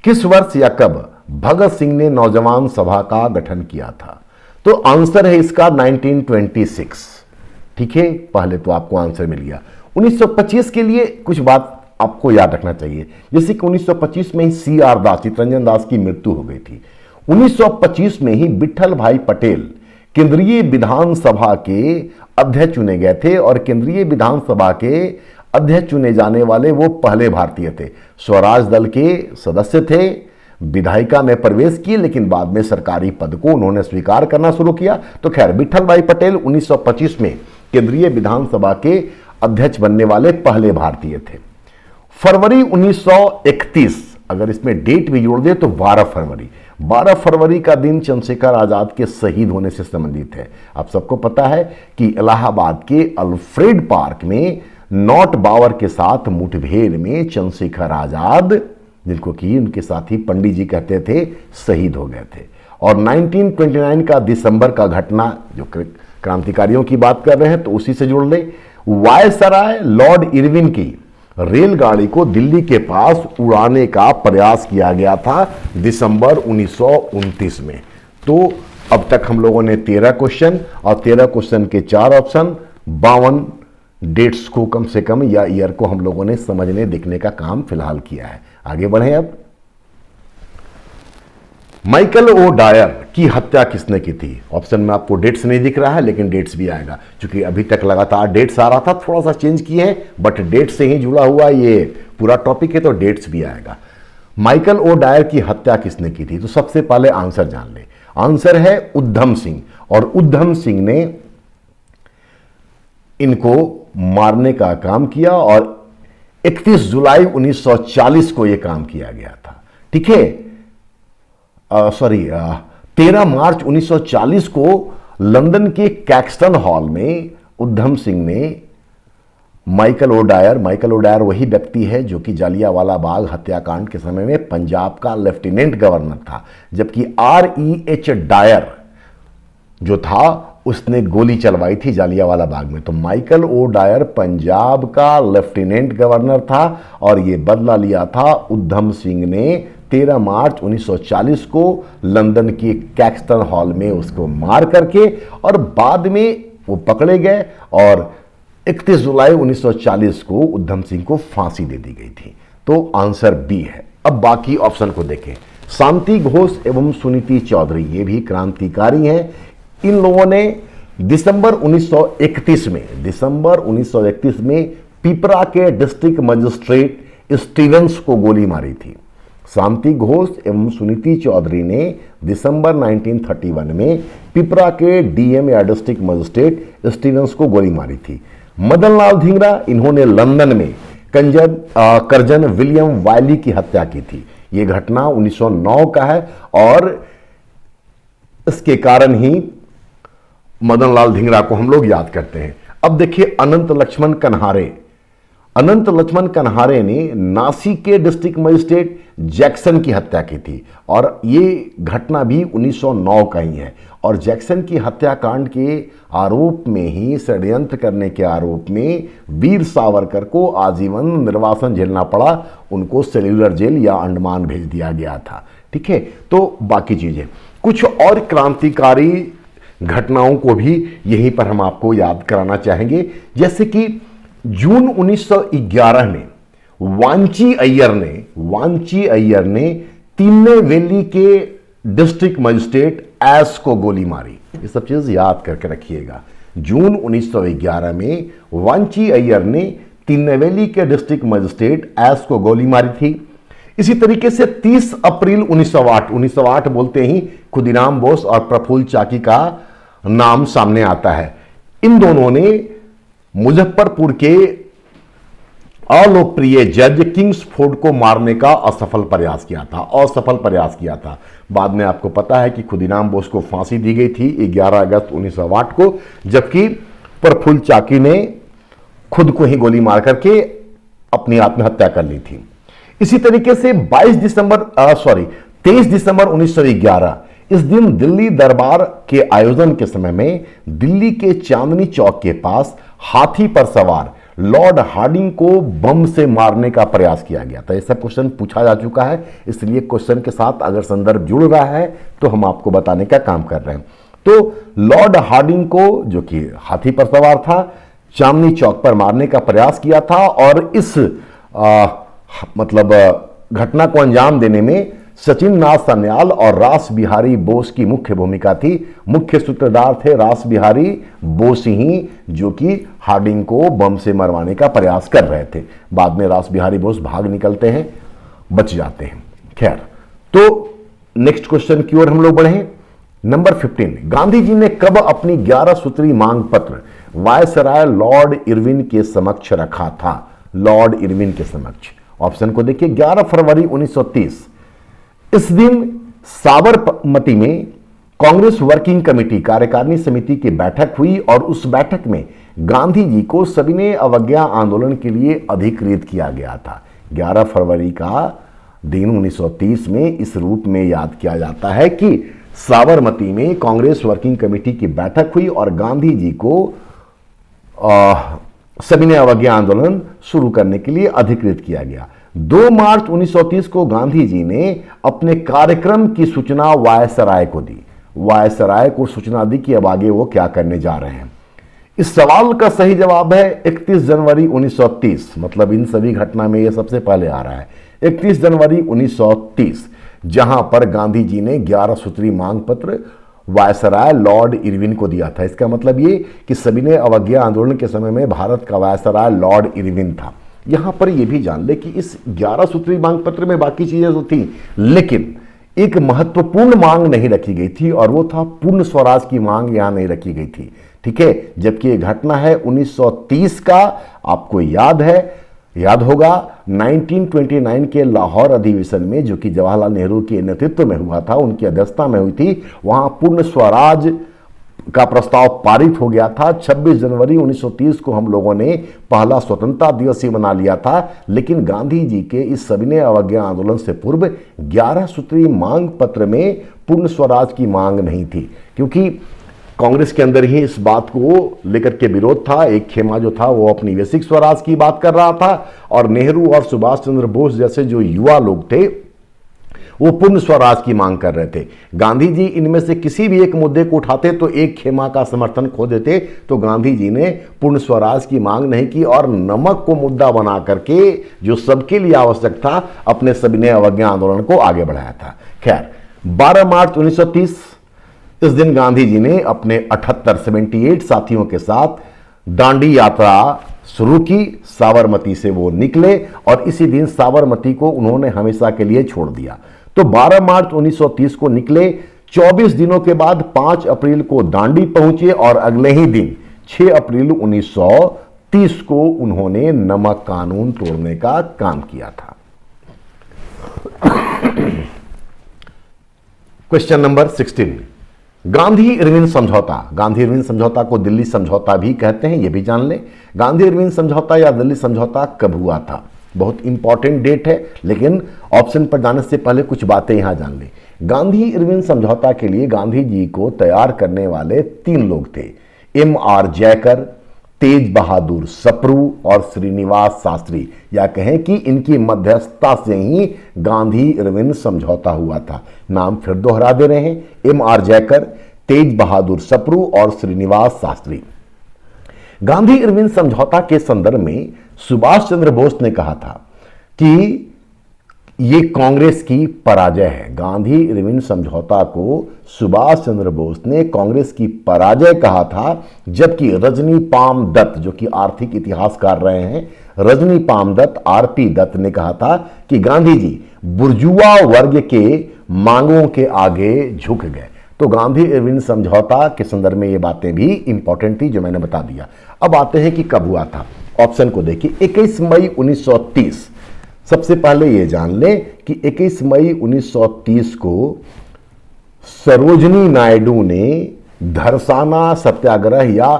किस वर्ष या कब भगत सिंह ने नौजवान सभा का गठन किया था? तो आंसर है इसका 1926। ठीक है, पहले तो आपको आंसर मिल गया। 1925 के लिए कुछ बात आपको याद रखना चाहिए, जैसे कि 1925 में ही CR दास, चितरंजन दास की मृत्यु हो गई थी। 1925 में ही विठल भाई पटेल केंद्रीय विधानसभा के अध्यक्ष चुने गए थे, और केंद्रीय विधानसभा के अध्यक्ष चुने जाने वाले वो पहले भारतीय थे। स्वराज दल के सदस्य थे, विधायिका में प्रवेश किए, लेकिन बाद में सरकारी पद को उन्होंने स्वीकार करना शुरू किया। तो खैर, विठल भाई पटेल 1925 में केंद्रीय विधानसभा के अध्यक्ष बनने वाले पहले भारतीय थे। फरवरी 1931, अगर इसमें डेट भी जोड़ दे तो 12 फरवरी का दिन चंद्रशेखर आजाद के शहीद होने से संबंधित है। आप सबको पता है कि इलाहाबाद के अल्फ्रेड पार्क में नॉट बावर के साथ मुठभेड़ में चंद्रशेखर आजाद, जिनको कि उनके साथी पंडित जी कहते थे, शहीद हो गए थे। और 1929 का दिसंबर का घटना, जो क्रांतिकारियों की बात कर रहे हैं तो उसी से जोड़ ले। वायसराय लॉर्ड इरविन की रेलगाड़ी को दिल्ली के पास उड़ाने का प्रयास किया गया था दिसंबर 1929 में। तो अब तक हम लोगों ने 13 क्वेश्चन और 13 क्वेश्चन के 4 ऑप्शन, 52 डेट्स को कम से कम या ईयर को हम लोगों ने समझने देखने का काम फिलहाल किया है। आगे बढ़े। अब माइकल ओ डायर की हत्या किसने की थी? ऑप्शन में आपको डेट्स नहीं दिख रहा है, लेकिन डेट्स भी आएगा, क्योंकि अभी तक लगातार डेट्स आ रहा था, थोड़ा सा चेंज किए हैं, बट डेट्स से ही जुड़ा हुआ ये पूरा टॉपिक है, तो डेट्स भी आएगा। माइकल ओ डायर की हत्या किसने की थी? तो सबसे पहले आंसर जान ले। आंसर है उद्धम सिंह, और उद्धम सिंह ने इनको मारने का काम किया और 31 जुलाई 1940 को यह काम किया गया था। ठीक है, 13 मार्च 1940 को लंदन के कैक्सटन हॉल में उद्धम सिंह ने माइकल ओ डायर वही व्यक्ति है जो कि जालियांवाला बाग हत्याकांड के समय में पंजाब का लेफ्टिनेंट गवर्नर था, जबकि R.E.H. डायर जो था उसने गोली चलवाई थी जालियांवाला बाग में। तो माइकल ओ डायर पंजाब का लेफ्टिनेंट गवर्नर था और यह बदला लिया था उद्धम सिंह ने 13 मार्च 1940 को लंदन के कैक्सटन हॉल में उसको मार करके, और बाद में वो पकड़े गए और 31 जुलाई 1940 को उद्धम सिंह को फांसी दे दी गई थी। तो आंसर बी है। अब बाकी ऑप्शन को देखें। शांति घोष एवं सुनीति चौधरी, ये भी क्रांतिकारी हैं। इन लोगों ने दिसंबर 1931 में पिपरा के डिस्ट्रिक्ट मजिस्ट्रेट स्टीवेंस को गोली मारी थी। शांति घोष एवं सुनीति चौधरी ने दिसंबर 1931 में पिपरा के डीएम या डिस्ट्रिक्ट मजिस्ट्रेट स्टीवेंस को गोली मारी थी। मदन लाल धिंगरा, इन्होंने लंदन में कर्जन विलियम वायली की हत्या की थी। यह घटना 1909 का है और इसके कारण ही मदन लाल धिंगरा को हम लोग याद करते हैं। अब देखिए अनंत लक्ष्मण कन्हारे ने नासिक के डिस्ट्रिक्ट मजिस्ट्रेट जैक्सन की हत्या की थी और ये घटना भी 1909 का ही है। और जैक्सन की हत्याकांड के आरोप में ही, षड्यंत्र करने के आरोप में वीर सावरकर को आजीवन निर्वासन झेलना पड़ा। उनको सेल्यूलर जेल या अंडमान भेज दिया गया था। ठीक है, तो बाकी चीजें, कुछ और क्रांतिकारी घटनाओं को भी यहीं पर हम आपको याद कराना चाहेंगे। जैसे कि जून 1911 में वांची अय्यर ने तिरुनेलवेली के डिस्ट्रिक्ट मजिस्ट्रेट एस को गोली मारी। ये सब चीज याद करके रखिएगा। जून 1911 में वांची अय्यर ने तिरुनेलवेली के डिस्ट्रिक्ट मजिस्ट्रेट एस को गोली मारी थी। इसी तरीके से 30 अप्रैल 1908 बोलते ही खुदीराम बोस और प्रफुल्ल चाकी का नाम सामने आता है। इन दोनों ने मुजफ्फरपुर के अलोकप्रिय जज किंग्सफोर्ड को मारने का असफल प्रयास किया था। बाद में आपको पता है कि खुदीराम बोस को फांसी दी गई थी 11 अगस्त 1908 को, जबकि प्रफुल्ल चाकी ने खुद को ही गोली मार करके अपनी आत्महत्या कर ली थी। इसी तरीके से 23 दिसंबर 1911, इस दिन दिल्ली दरबार के आयोजन के समय में दिल्ली के चांदनी चौक के पास हाथी पर सवार लॉर्ड हार्डिंग को बम से मारने का प्रयास किया गया था। यह सब क्वेश्चन पूछा जा चुका है, इसलिए क्वेश्चन के साथ अगर संदर्भ जुड़ रहा है तो हम आपको बताने का काम कर रहे हैं। तो लॉर्ड हार्डिंग को, जो कि हाथी पर सवार था, चांदनी चौक पर मारने का प्रयास किया था और इस घटना को अंजाम देने में सचिन नाथ सान्याल और रास बिहारी बोस की मुख्य भूमिका थी। मुख्य सूत्रधार थे रास बिहारी बोस ही, जो कि हार्डिंग को बम से मरवाने का प्रयास कर रहे थे। बाद में रास बिहारी बोस भाग निकलते हैं, बच जाते हैं। खैर, तो नेक्स्ट क्वेश्चन की ओर हम लोग बढ़े। नंबर 15, गांधी जी ने कब अपनी 11 सूत्री मांग पत्र वायसराय लॉर्ड इरविन के समक्ष रखा था? लॉर्ड इरविन के समक्ष। ऑप्शन को देखिए। 11 फरवरी 1930। इस दिन साबरमती में कांग्रेस वर्किंग कमेटी कार्यकारिणी समिति की बैठक हुई और उस बैठक में गांधी जी को सविनय अवज्ञा आंदोलन के लिए अधिकृत किया गया था। 11 फरवरी का दिन 1930 में इस रूप में याद किया जाता है कि साबरमती में कांग्रेस वर्किंग कमेटी की बैठक हुई और गांधी जी को सविनय अवज्ञा आंदोलन शुरू करने के लिए अधिकृत किया गया। 2 मार्च 1930 को गांधी जी ने अपने कार्यक्रम की सूचना वायसराय को दी। वायसराय को सूचना दी कि अब आगे वो क्या करने जा रहे हैं। इस सवाल का सही जवाब है 31 जनवरी 1930। मतलब इन सभी घटना में ये सबसे पहले आ रहा है 31 जनवरी 1930, जहां पर गांधी जी ने 11 सूत्री मांग पत्र वायसराय लॉर्ड इरविन को दिया था। इसका मतलब ये कि सविनय अवज्ञा आंदोलन के समय में भारत का वायसराय लॉर्ड इरविन था। यहां पर यह भी जान ले कि इस 11 सूत्री मांग पत्र में बाकी चीजें तो थी, लेकिन एक महत्वपूर्ण मांग नहीं रखी गई थी और वो था पूर्ण स्वराज की मांग यहां नहीं रखी गई थी। ठीक है, जबकि ये घटना है 1930 का। आपको याद होगा 1929 के लाहौर अधिवेशन में, जो कि जवाहरलाल नेहरू के नेतृत्व में हुआ था, उनकी अध्यक्षता में हुई थी, वहां पूर्ण स्वराज का प्रस्ताव पारित हो गया था। 26 जनवरी 1930 को हम लोगों ने पहला स्वतंत्रता दिवस ही मना लिया था, लेकिन गांधी जी के इस सविनय अवज्ञा आंदोलन से पूर्व 11 सूत्री मांग पत्र में पूर्ण स्वराज की मांग नहीं थी, क्योंकि कांग्रेस के अंदर ही इस बात को लेकर के विरोध था। एक खेमा जो था वो अपनी वैश्विक स्वराज की बात कर रहा था और नेहरू और सुभाष चंद्र बोस जैसे जो युवा लोग थे वो पूर्ण स्वराज की मांग कर रहे थे। गांधी जी इनमें से किसी भी एक मुद्दे को उठाते तो एक खेमा का समर्थन खो देते, तो गांधी जी ने पूर्ण स्वराज की मांग नहीं की और नमक को मुद्दा बना करके, जो सबके लिए आवश्यक था, अपने सविनय अवज्ञा आंदोलन को आगे बढ़ाया था। खैर, 12 मार्च 1930 इस दिन गांधी जी ने अपने 78 साथियों के साथ दांडी यात्रा शुरू की। साबरमती से वो निकले और इसी दिन साबरमती को उन्होंने हमेशा के लिए छोड़ दिया। तो 12 मार्च 1930 को निकले, 24 दिनों के बाद 5 अप्रैल को दांडी पहुंचे और अगले ही दिन 6 अप्रैल 1930 को उन्होंने नमक कानून तोड़ने का काम किया था। क्वेश्चन नंबर 16, गांधी इरविन समझौता। गांधी इरविन समझौता को दिल्ली समझौता भी कहते हैं, यह भी जान लें। गांधी इरविन समझौता या दिल्ली समझौता कब हुआ था? बहुत इंपॉर्टेंट डेट है, लेकिन ऑप्शन पर जाने से पहले कुछ बातें यहां जान लें। गांधी इरविन समझौता के लिए गांधी जी को तैयार करने वाले 3 लोग थे, M.R. जयकर, तेज बहादुर सप्रू और श्रीनिवास शास्त्री। या कहें कि इनकी मध्यस्थता से ही गांधी इरविन समझौता हुआ था। नाम फिर दोहरा दे रहे हैं, M.R. जयकर, तेज बहादुर सप्रू और श्रीनिवास शास्त्री। गांधी इरविन समझौता के संदर्भ में सुभाष चंद्र बोस ने कहा था कि ये कांग्रेस की पराजय है। गांधी इरविन समझौता को सुभाष चंद्र बोस ने कांग्रेस की पराजय कहा था, जबकि रजनी पाम दत्त, जो कि आर्थिक इतिहासकार रहे हैं, रजनी पाम दत्त, R.P. दत्त ने कहा था कि गांधी जी बुर्जुआ वर्ग के मांगों के आगे झुक गए। तो गांधी इरविन समझौता के संदर्भ में ये बातें भी इंपॉर्टेंट थी, जो मैंने बता दिया। अब आते हैं कि कब हुआ था। ऑप्शन को देखिए, 21 मई 1930। सबसे पहले ये जान लें कि 21 मई 1930 को सरोजनी नायडू ने धरसाना सत्याग्रह या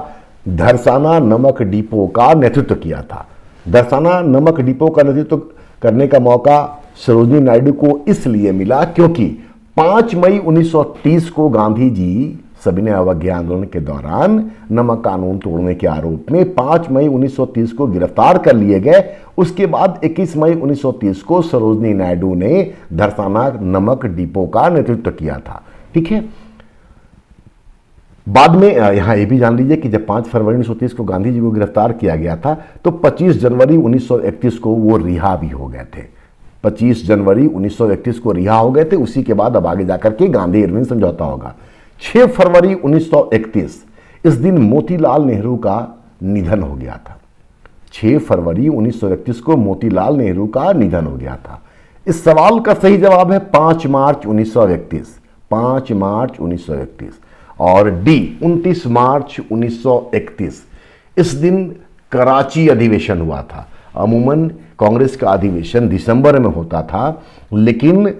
धरसाना नमक डिपो का नेतृत्व किया था। धरसाना नमक डिपो का नेतृत्व करने का मौका सरोजनी नायडू को इसलिए मिला क्योंकि 5 मई 1930 को गांधी जी सविनय अवज्ञा आंदोलन के दौरान नमक कानून तोड़ने के आरोप में 5 मई 1930 को गिरफ्तार कर लिए गए। उसके बाद 21 मई 1930 को सरोजनी नायडू ने धरसाना नमक डिपो का नेतृत्व किया था। ठीक है, बाद में यहां यह भी जान लीजिए कि जब 5 फरवरी 1930 को गांधी जी को गिरफ्तार किया गया था, तो 25 जनवरी 1931 को वो रिहा भी हो गए थे। 25 जनवरी 1931 को रिहा हो गए थे। उसी के बाद अब आगे जाकर के गांधी इरविन समझौता होगा। 6 फरवरी 1931 इस दिन मोतीलाल नेहरू का निधन हो गया था। 6 फरवरी 1931 को मोतीलाल नेहरू का निधन हो गया था। इस सवाल का सही जवाब है 5 मार्च 1931। 5 मार्च 1931 और डी 29 मार्च 1931। इस दिन कराची अधिवेशन हुआ था। अमूमन कांग्रेस का अधिवेशन दिसंबर में होता था, लेकिन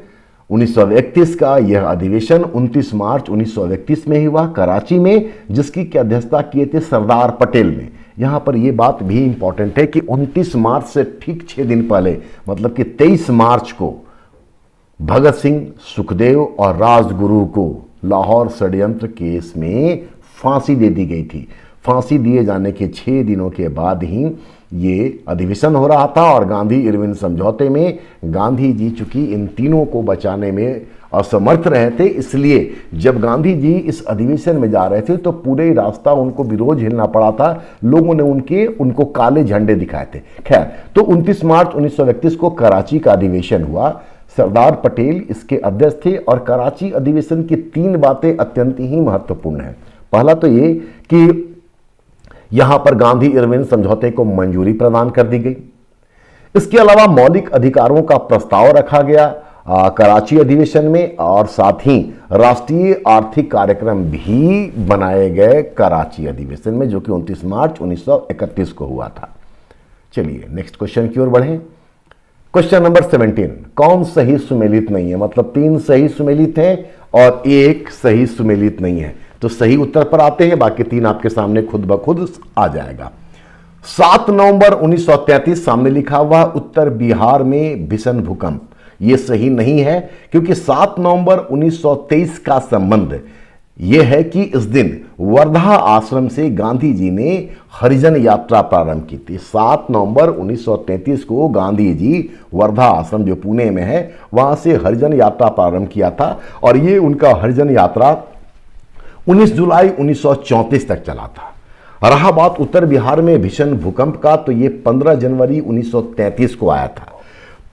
1931 का यह अधिवेशन 29 मार्च 1931 में ही हुआ कराची में, जिसकी की अध्यक्षता किए थे सरदार पटेल ने। यहां पर यह बात भी इंपॉर्टेंट है कि 29 मार्च से ठीक 6 दिन पहले, मतलब कि 23 मार्च को भगत सिंह, सुखदेव और राजगुरु को लाहौर षड्यंत्र केस में फांसी दे दी गई थी। फांसी दिए जाने के 6 दिनों के बाद ही ये अधिवेशन हो रहा था और गांधी इरविन समझौते में गांधी जी चूंकि इन तीनों को बचाने में असमर्थ रहे थे, इसलिए जब गांधी जी इस अधिवेशन में जा रहे थे तो पूरे रास्ता उनको विरोध झेलना पड़ा था। लोगों ने उनको काले झंडे दिखाए थे। खैर, तो 29 मार्च 1931 को कराची का अधिवेशन हुआ। सरदार पटेल इसके अध्यक्ष थे और कराची अधिवेशन की 3 बातें अत्यंत ही महत्वपूर्ण हैं। पहला तो ये कि यहां पर गांधी इरविन समझौते को मंजूरी प्रदान कर दी गई। इसके अलावा मौलिक अधिकारों का प्रस्ताव रखा गया कराची अधिवेशन में, और साथ ही राष्ट्रीय आर्थिक कार्यक्रम भी बनाए गए कराची अधिवेशन में, जो कि 29 मार्च 1931 को हुआ था। चलिए नेक्स्ट क्वेश्चन की ओर बढ़ें। क्वेश्चन नंबर 17, कौन सही सुमेलित नहीं है? मतलब 3 सही सुमेलित हैं और 1 सही सुमेलित नहीं है। तो सही उत्तर पर आते हैं, बाकी 3 आपके सामने खुद ब खुद आ जाएगा। 7 नवंबर 1933 सामने लिखा हुआ उत्तर बिहार में भीषण भूकंप, यह सही नहीं है, क्योंकि 7 नवंबर 1923 का संबंध यह है कि इस दिन वर्धा आश्रम से गांधी जी ने हरिजन यात्रा प्रारंभ की थी। 7 नवंबर 1933 को गांधी जी वर्धा आश्रम जो पुणे में है वहां से हरिजन यात्रा प्रारंभ किया था, और ये उनका हरिजन यात्रा 19 जुलाई 1934 तक चला था। रहा बात उत्तर बिहार में भीषण भूकंप का, तो ये 15 जनवरी 1933 को आया था,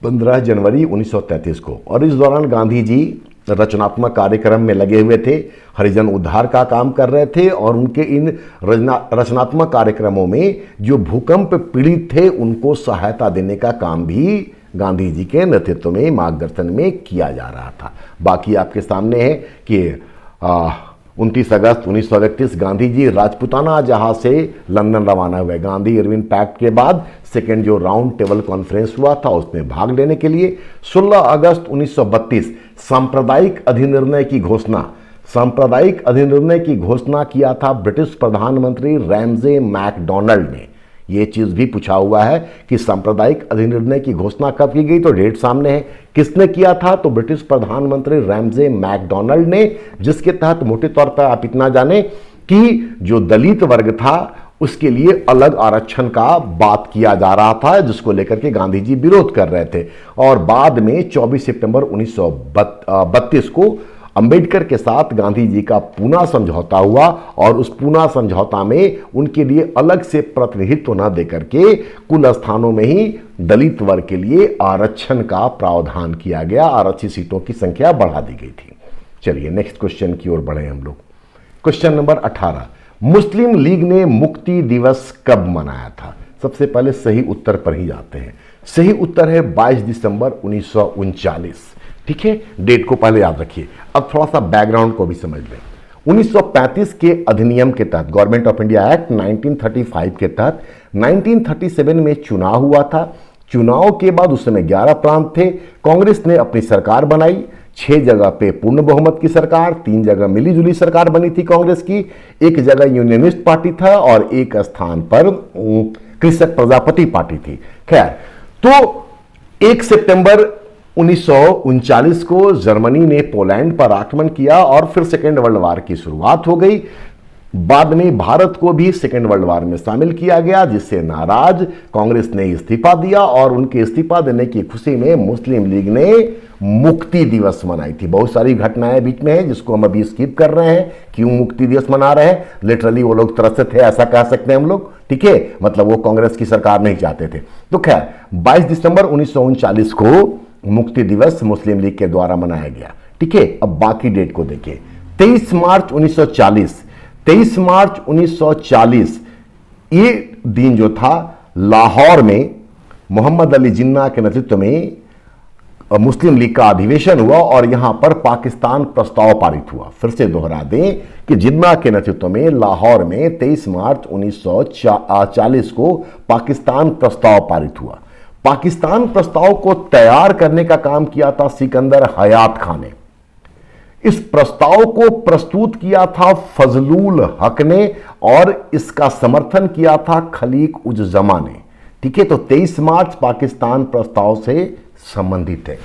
15 जनवरी 1933 को। और इस दौरान गांधी जी रचनात्मक कार्यक्रम में लगे हुए थे, हरिजन उद्धार का काम कर रहे थे, और उनके इन रचनात्मक कार्यक्रमों में जो भूकंप पीड़ित थे उनको सहायता देने का काम भी गांधी जी के नेतृत्व में, मार्गदर्शन में किया जा रहा था। बाकी आपके सामने है कि 29 अगस्त 1931 गांधी जी राजपुताना जहाज से लंदन रवाना हुए। गांधी इरविन पैक्ट के बाद सेकेंड जो राउंड टेबल कॉन्फ्रेंस हुआ था उसमें भाग लेने के लिए। 16 अगस्त 1932 सांप्रदायिक अधिनिर्णय की घोषणा किया था ब्रिटिश प्रधानमंत्री रैमजे मैकडॉनल्ड ने। ये चीज भी पूछा हुआ है कि सांप्रदायिक अधिनिर्णय की घोषणा कब की गई, तो डेट सामने है। किसने किया था? तो ब्रिटिश प्रधानमंत्री रैमजे मैकडॉनल्ड ने, जिसके तहत मोटे तौर पर आप इतना जाने कि जो दलित वर्ग था उसके लिए अलग आरक्षण का बात किया जा रहा था, जिसको लेकर के गांधी जी विरोध कर रहे थे। और बाद में 24 सितंबर 1932 को अंबेडकर के साथ गांधी जी का पूना समझौता हुआ, और उस पूना समझौता में उनके लिए अलग से प्रतिनिधित्व न देकर के कुल स्थानों में ही दलित वर्ग के लिए आरक्षण का प्रावधान किया गया, आरक्षित सीटों की संख्या बढ़ा दी गई थी। चलिए नेक्स्ट क्वेश्चन की ओर बढ़े हम लोग। क्वेश्चन नंबर 18, मुस्लिम लीग ने मुक्ति दिवस कब मनाया था? सबसे पहले सही उत्तर पर ही जाते हैं। सही उत्तर है 22 दिसंबर 1939। ठीक है, डेट को पहले याद रखिए। अब थोड़ा सा बैकग्राउंड को भी समझ लें। 1935 के अधिनियम के तहत, गवर्नमेंट ऑफ इंडिया एक्ट 1935 के तहत 1937 में चुनाव हुआ था। चुनाव के बाद उस समय 11 प्रांत थे। कांग्रेस ने अपनी सरकार बनाई, 6 जगह पे पूर्ण बहुमत की सरकार, 3 जगह मिलीजुली सरकार बनी थी कांग्रेस की, 1 जगह यूनियनिस्ट पार्टी था और 1 स्थान पर कृषक प्रजापति पार्टी थी। खैर, तो 1 सितंबर 1939 को जर्मनी ने पोलैंड पर आक्रमण किया और फिर सेकेंड वर्ल्ड वार की शुरुआत हो गई। बाद में भारत को भी सेकेंड वर्ल्ड वार में शामिल किया गया, जिससे नाराज कांग्रेस ने इस्तीफा दिया, और उनके इस्तीफा देने की खुशी में मुस्लिम लीग ने मुक्ति दिवस मनाई थी। बहुत सारी घटनाएं बीच में हैं जिसको हम अभी स्किप कर रहे हैं। क्यों मुक्ति दिवस मना रहे हैं? लिटरली वो लोग तरस थे, ऐसा कह सकते हैं हम लोग। ठीक है, मतलब वो कांग्रेस की सरकार नहीं चाहते थे। तो खैर 22 दिसंबर 1939 को मुक्ति दिवस मुस्लिम लीग के द्वारा मनाया गया। ठीक है, अब बाकी डेट को देखिए। 23 मार्च 1940 ये दिन जो था, लाहौर में मोहम्मद अली जिन्ना के नेतृत्व में मुस्लिम लीग का अधिवेशन हुआ और यहां पर पाकिस्तान प्रस्ताव पारित हुआ। फिर से दोहरा दें कि जिन्ना के नेतृत्व में लाहौर में 23 मार्च 1940 को पाकिस्तान प्रस्ताव पारित हुआ। पाकिस्तान प्रस्ताव को तैयार करने का काम किया था सिकंदर हयात खान ने। इस प्रस्ताव को प्रस्तुत किया था फजलुल हक ने और इसका समर्थन किया था खलीक उज जमा ने। ठीक है, तो 23 मार्च पाकिस्तान प्रस्ताव से संबंधित है।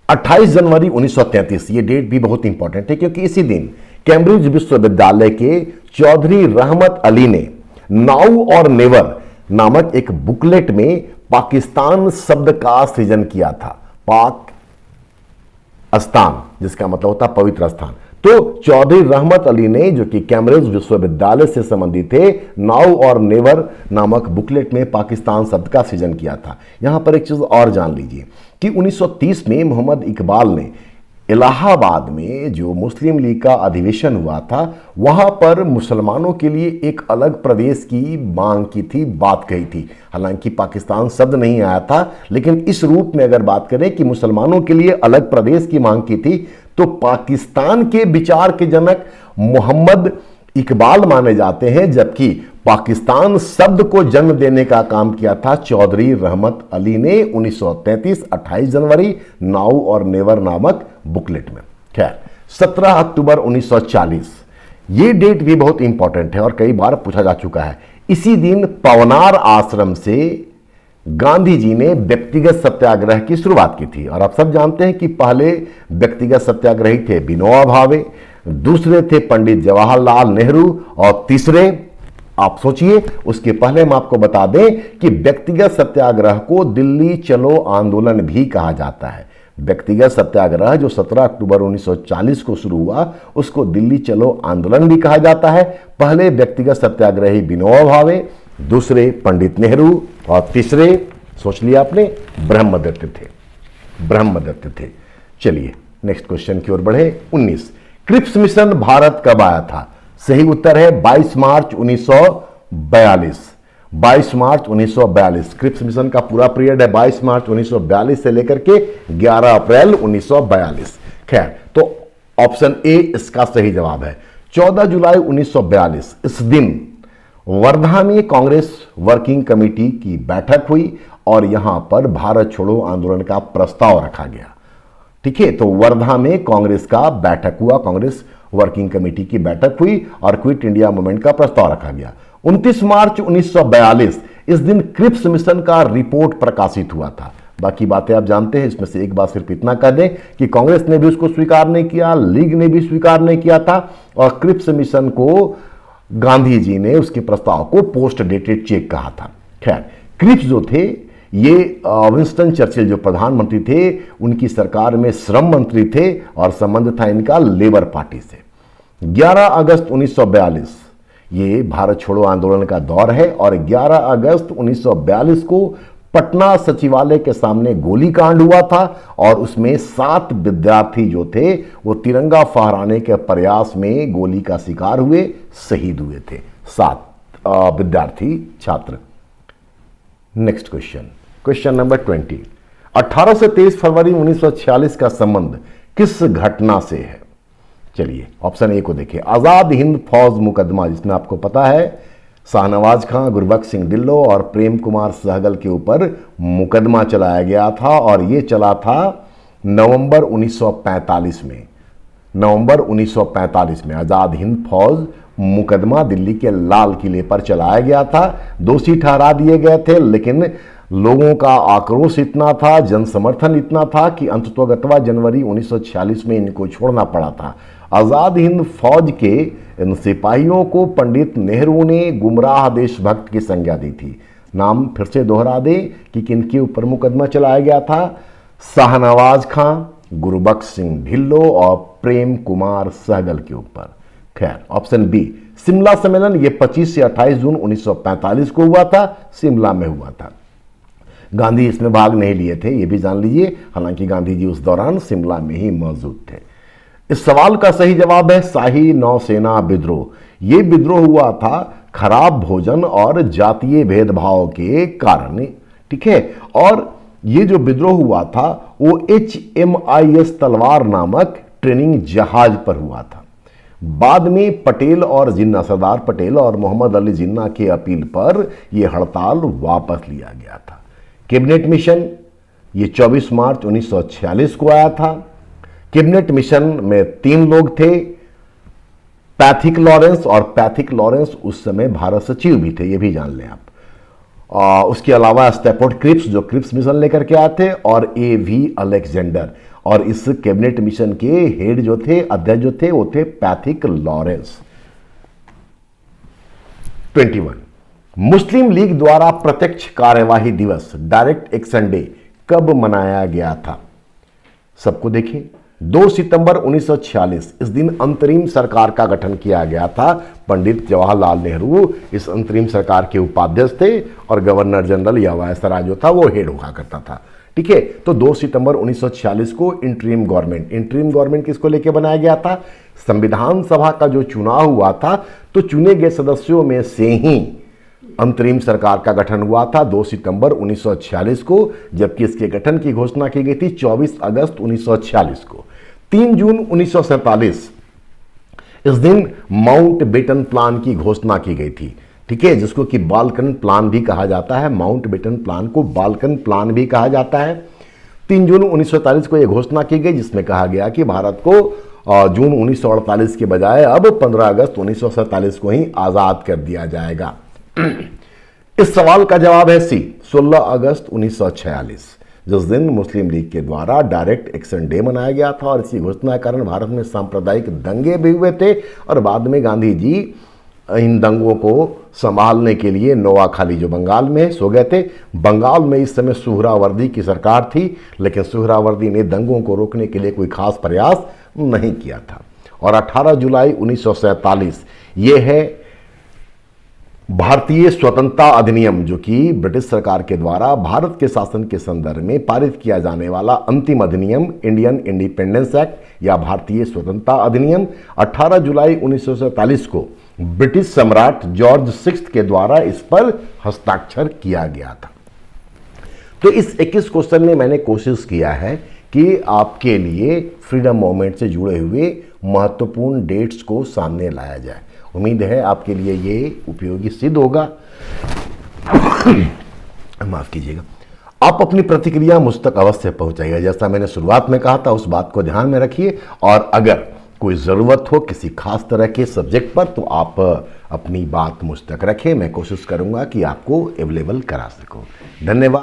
28 जनवरी 1933, ये डेट भी बहुत इंपॉर्टेंट है क्योंकि इसी दिन कैम्ब्रिज विश्वविद्यालय के चौधरी रहमत अली ने नाउ और नेवर नामक एक बुकलेट में पाकिस्तान शब्द का सृजन किया था। पाक स्थान, जिसका मतलब होता पवित्र स्थान। तो चौधरी रहमत अली ने, जो कि कैम्ब्रिज विश्वविद्यालय से संबंधित थे, नाउ और नेवर नामक बुकलेट में पाकिस्तान शब्द का सृजन किया था। यहां पर एक चीज और जान लीजिए कि 1930 में मोहम्मद इकबाल ने इलाहाबाद में जो मुस्लिम लीग का अधिवेशन हुआ था, वहां पर मुसलमानों के लिए एक अलग प्रदेश की मांग की थी, बात कही थी। हालांकि पाकिस्तान शब्द नहीं आया था, लेकिन इस रूप में अगर बात करें कि मुसलमानों के लिए अलग प्रदेश की मांग की थी, तो पाकिस्तान के विचार के जनक मोहम्मद इकबाल माने जाते हैं, जबकि पाकिस्तान शब्द को जन्म देने का काम किया था चौधरी रहमत अली ने 1933 28 जनवरी नाउ और नेवर नामक बुकलेट में। खैर, 17 अक्टूबर 1940, ये डेट भी बहुत इंपॉर्टेंट है और कई बार पूछा जा चुका है। इसी दिन पवनार आश्रम से गांधी जी ने व्यक्तिगत सत्याग्रह की शुरुआत की थी। और आप सब जानते हैं कि पहले व्यक्तिगत सत्याग्रही थे विनोबा भावे, दूसरे थे पंडित जवाहरलाल नेहरू, और तीसरे, आप सोचिए, उसके पहले हम आपको बता दें कि व्यक्तिगत सत्याग्रह को दिल्ली चलो आंदोलन भी कहा जाता है। व्यक्तिगत सत्याग्रह जो 17 अक्टूबर 1940 को शुरू हुआ, उसको दिल्ली चलो आंदोलन भी कहा जाता है। पहले व्यक्तिगत सत्याग्रही विनोबा भावे, दूसरे पंडित नेहरू, और तीसरे, सोच लिया आपने, ब्रह्मदत्त थे। ब्रह्मदत्त थे। चलिए नेक्स्ट क्वेश्चन की ओर बढ़े। 19, क्रिप्स मिशन भारत कब आया था? सही उत्तर है 22 मार्च 1942। 22 मार्च 1942 क्रिप्स मिशन का पूरा पीरियड है 22 मार्च 1942 से लेकर के 11 अप्रैल 1942। खैर, तो ऑप्शन ए इसका सही जवाब है। 14 जुलाई 1942 इस दिन वर्धा में कांग्रेस वर्किंग कमेटी की बैठक हुई और यहां पर भारत छोड़ो आंदोलन का प्रस्ताव रखा गया। ठीक है, तो वर्धा में कांग्रेस का बैठक हुआ, कांग्रेस वर्किंग कमेटी की बैठक हुई और क्विट इंडिया मूवमेंट का प्रस्ताव रखा गया। 29 मार्च 1942 इस दिन क्रिप्स मिशन का रिपोर्ट प्रकाशित हुआ था। बाकी बातें आप जानते हैं, इसमें से एक बात सिर्फ इतना कह दें कि कांग्रेस ने भी उसको स्वीकार नहीं किया, लीग ने भी स्वीकार नहीं किया था, और क्रिप्स मिशन को गांधी जी ने उसके प्रस्ताव को पोस्ट डेटेड चेक कहा था। खैर, क्रिप्स जो थे ये विंस्टन चर्चिल जो प्रधानमंत्री थे, उनकी सरकार में श्रम मंत्री थे और संबंध था इनका लेबर पार्टी से। 11 अगस्त 1942 ये भारत छोड़ो आंदोलन का दौर है और 11 अगस्त 1942 को पटना सचिवालय के सामने गोलीकांड हुआ था और उसमें 7 विद्यार्थी जो थे वो तिरंगा फहराने के प्रयास में गोली का शिकार हुए, शहीद हुए थे 7 विद्यार्थी छात्र। नेक्स्ट क्वेश्चन, क्वेश्चन नंबर 20, 18 से 23 फरवरी 1946 का संबंध किस घटना से है? चलिए ऑप्शन ए को देखिए। आजाद हिंद फौज मुकदमा, जिसमें आपको पता है शाहनवाज खां, गुरबख्श सिंह ढिल्लों और प्रेम कुमार सहगल के ऊपर मुकदमा चलाया गया था और यह चला था नवंबर 1945 में। नवंबर 1945 में आजाद हिंद फौज मुकदमा दिल्ली के लाल किले पर चलाया गया था। दोषी ठहरा दिए गए थे, लेकिन लोगों का आक्रोश इतना था, जन समर्थन इतना था कि अंततोगत्वा जनवरी 1946 में इनको छोड़ना पड़ा था। आजाद हिंद फौज के इन सिपाहियों को पंडित नेहरू ने गुमराह देशभक्त की संज्ञा दी थी। नाम फिर से दोहरा दे कि किनके ऊपर मुकदमा चलाया गया था? शाहनवाज खां, गुरबख्श सिंह ढिल्लों और प्रेम कुमार सहगल के ऊपर। खैर, ऑप्शन बी शिमला सम्मेलन, ये 25 से 28 जून 1945 को हुआ था, शिमला में हुआ था। गांधी इसमें भाग नहीं लिए थे, ये भी जान लीजिए, हालांकि गांधी जी उस दौरान शिमला में ही मौजूद थे। इस सवाल का सही जवाब है शाही नौसेना विद्रोह। ये विद्रोह हुआ था खराब भोजन और जातीय भेदभाव के कारण, ठीक है। और ये जो विद्रोह हुआ था वो HMIS तलवार नामक ट्रेनिंग जहाज पर हुआ था। बाद में पटेल और जिन्ना, सरदार पटेल और मोहम्मद अली जिन्ना की अपील पर यह हड़ताल वापस लिया गया था। कैबिनेट मिशन, ये 24 मार्च 1946 को आया था। कैबिनेट मिशन में 3 लोग थे, पैथिक लॉरेंस, और पैथिक लॉरेंस उस समय भारत सचिव भी थे, ये भी जान लें आप। उसके अलावा स्टैफोर्ड क्रिप्स जो क्रिप्स मिशन लेकर के आए थे, और AV अलेक्जेंडर। और इस कैबिनेट मिशन के हेड जो थे, अध्यक्ष जो थे, वो थे पैथिक लॉरेंस। 21 मुस्लिम लीग द्वारा प्रत्यक्ष कार्यवाही दिवस डायरेक्ट एक्शन डे कब मनाया गया था? सबको देखिए, 2 सितंबर 1946 इस दिन अंतरिम सरकार का गठन किया गया था। पंडित जवाहरलाल नेहरू इस अंतरिम सरकार के उपाध्यक्ष थे और गवर्नर जनरल या वायसराय जो था वो हेड हुआ करता था। ठीक है, तो 2 सितंबर 1946 को इंटरिम गवर्नमेंट किसको लेके बनाया गया था? संविधान सभा का जो चुनाव हुआ था तो चुने गए सदस्यों में से ही अंतरिम सरकार का गठन हुआ था 2 सितंबर 1946 को, जबकि इसके गठन की घोषणा की गई थी 24 अगस्त 1946 को। 3 जून 1947 इस दिन माउंट बेटन प्लान की घोषणा की गई थी। ठीक है, जिसको कि बाल्कन प्लान भी कहा जाता है। माउंट बेटन प्लान को बाल्कन प्लान भी कहा जाता है। 3 जून 1947 को यह घोषणा की गई जिसमें कहा गया कि भारत को जून 1948 के बजाय अब 15 अगस्त 1947 को ही आजाद कर दिया जाएगा। इस सवाल का जवाब है सी, 16 अगस्त 1946, जिस दिन मुस्लिम लीग के द्वारा डायरेक्ट एक्शन डे मनाया गया था और इसी घोषणा के कारण भारत में सांप्रदायिक दंगे भी हुए थे और बाद में गांधी जी इन दंगों को संभालने के लिए नोआखाली जो बंगाल में सो गए थे। बंगाल में इस समय सुहरावर्दी की सरकार थी, लेकिन सुहरावर्दी ने दंगों को रोकने के लिए कोई खास प्रयास नहीं किया था। और 18 जुलाई 1947 ये है भारतीय स्वतंत्रता अधिनियम, जो कि ब्रिटिश सरकार के द्वारा भारत के शासन के संदर्भ में पारित किया जाने वाला अंतिम अधिनियम, इंडियन इंडिपेंडेंस एक्ट या भारतीय स्वतंत्रता अधिनियम। 18 जुलाई 1947 को ब्रिटिश सम्राट जॉर्ज 6 के द्वारा इस पर हस्ताक्षर किया गया था। तो इस 21 क्वेश्चन में मैंने कोशिश किया है कि आपके लिए फ्रीडम मूवमेंट से जुड़े हुए महत्वपूर्ण डेट्स को सामने लाया जाए। उम्मीद है आपके लिए ये उपयोगी सिद्ध होगा। माफ कीजिएगा। आप अपनी प्रतिक्रिया मुझ तक अवश्य पहुंचाइएगा। जैसा मैंने शुरुआत में कहा था उस बात को ध्यान में रखिए, और अगर कोई ज़रूरत हो किसी खास तरह के सब्जेक्ट पर तो आप अपनी बात मुझ तक रखें। मैं कोशिश करूंगा कि आपको अवेलेबल करा सकूं। धन्यवाद।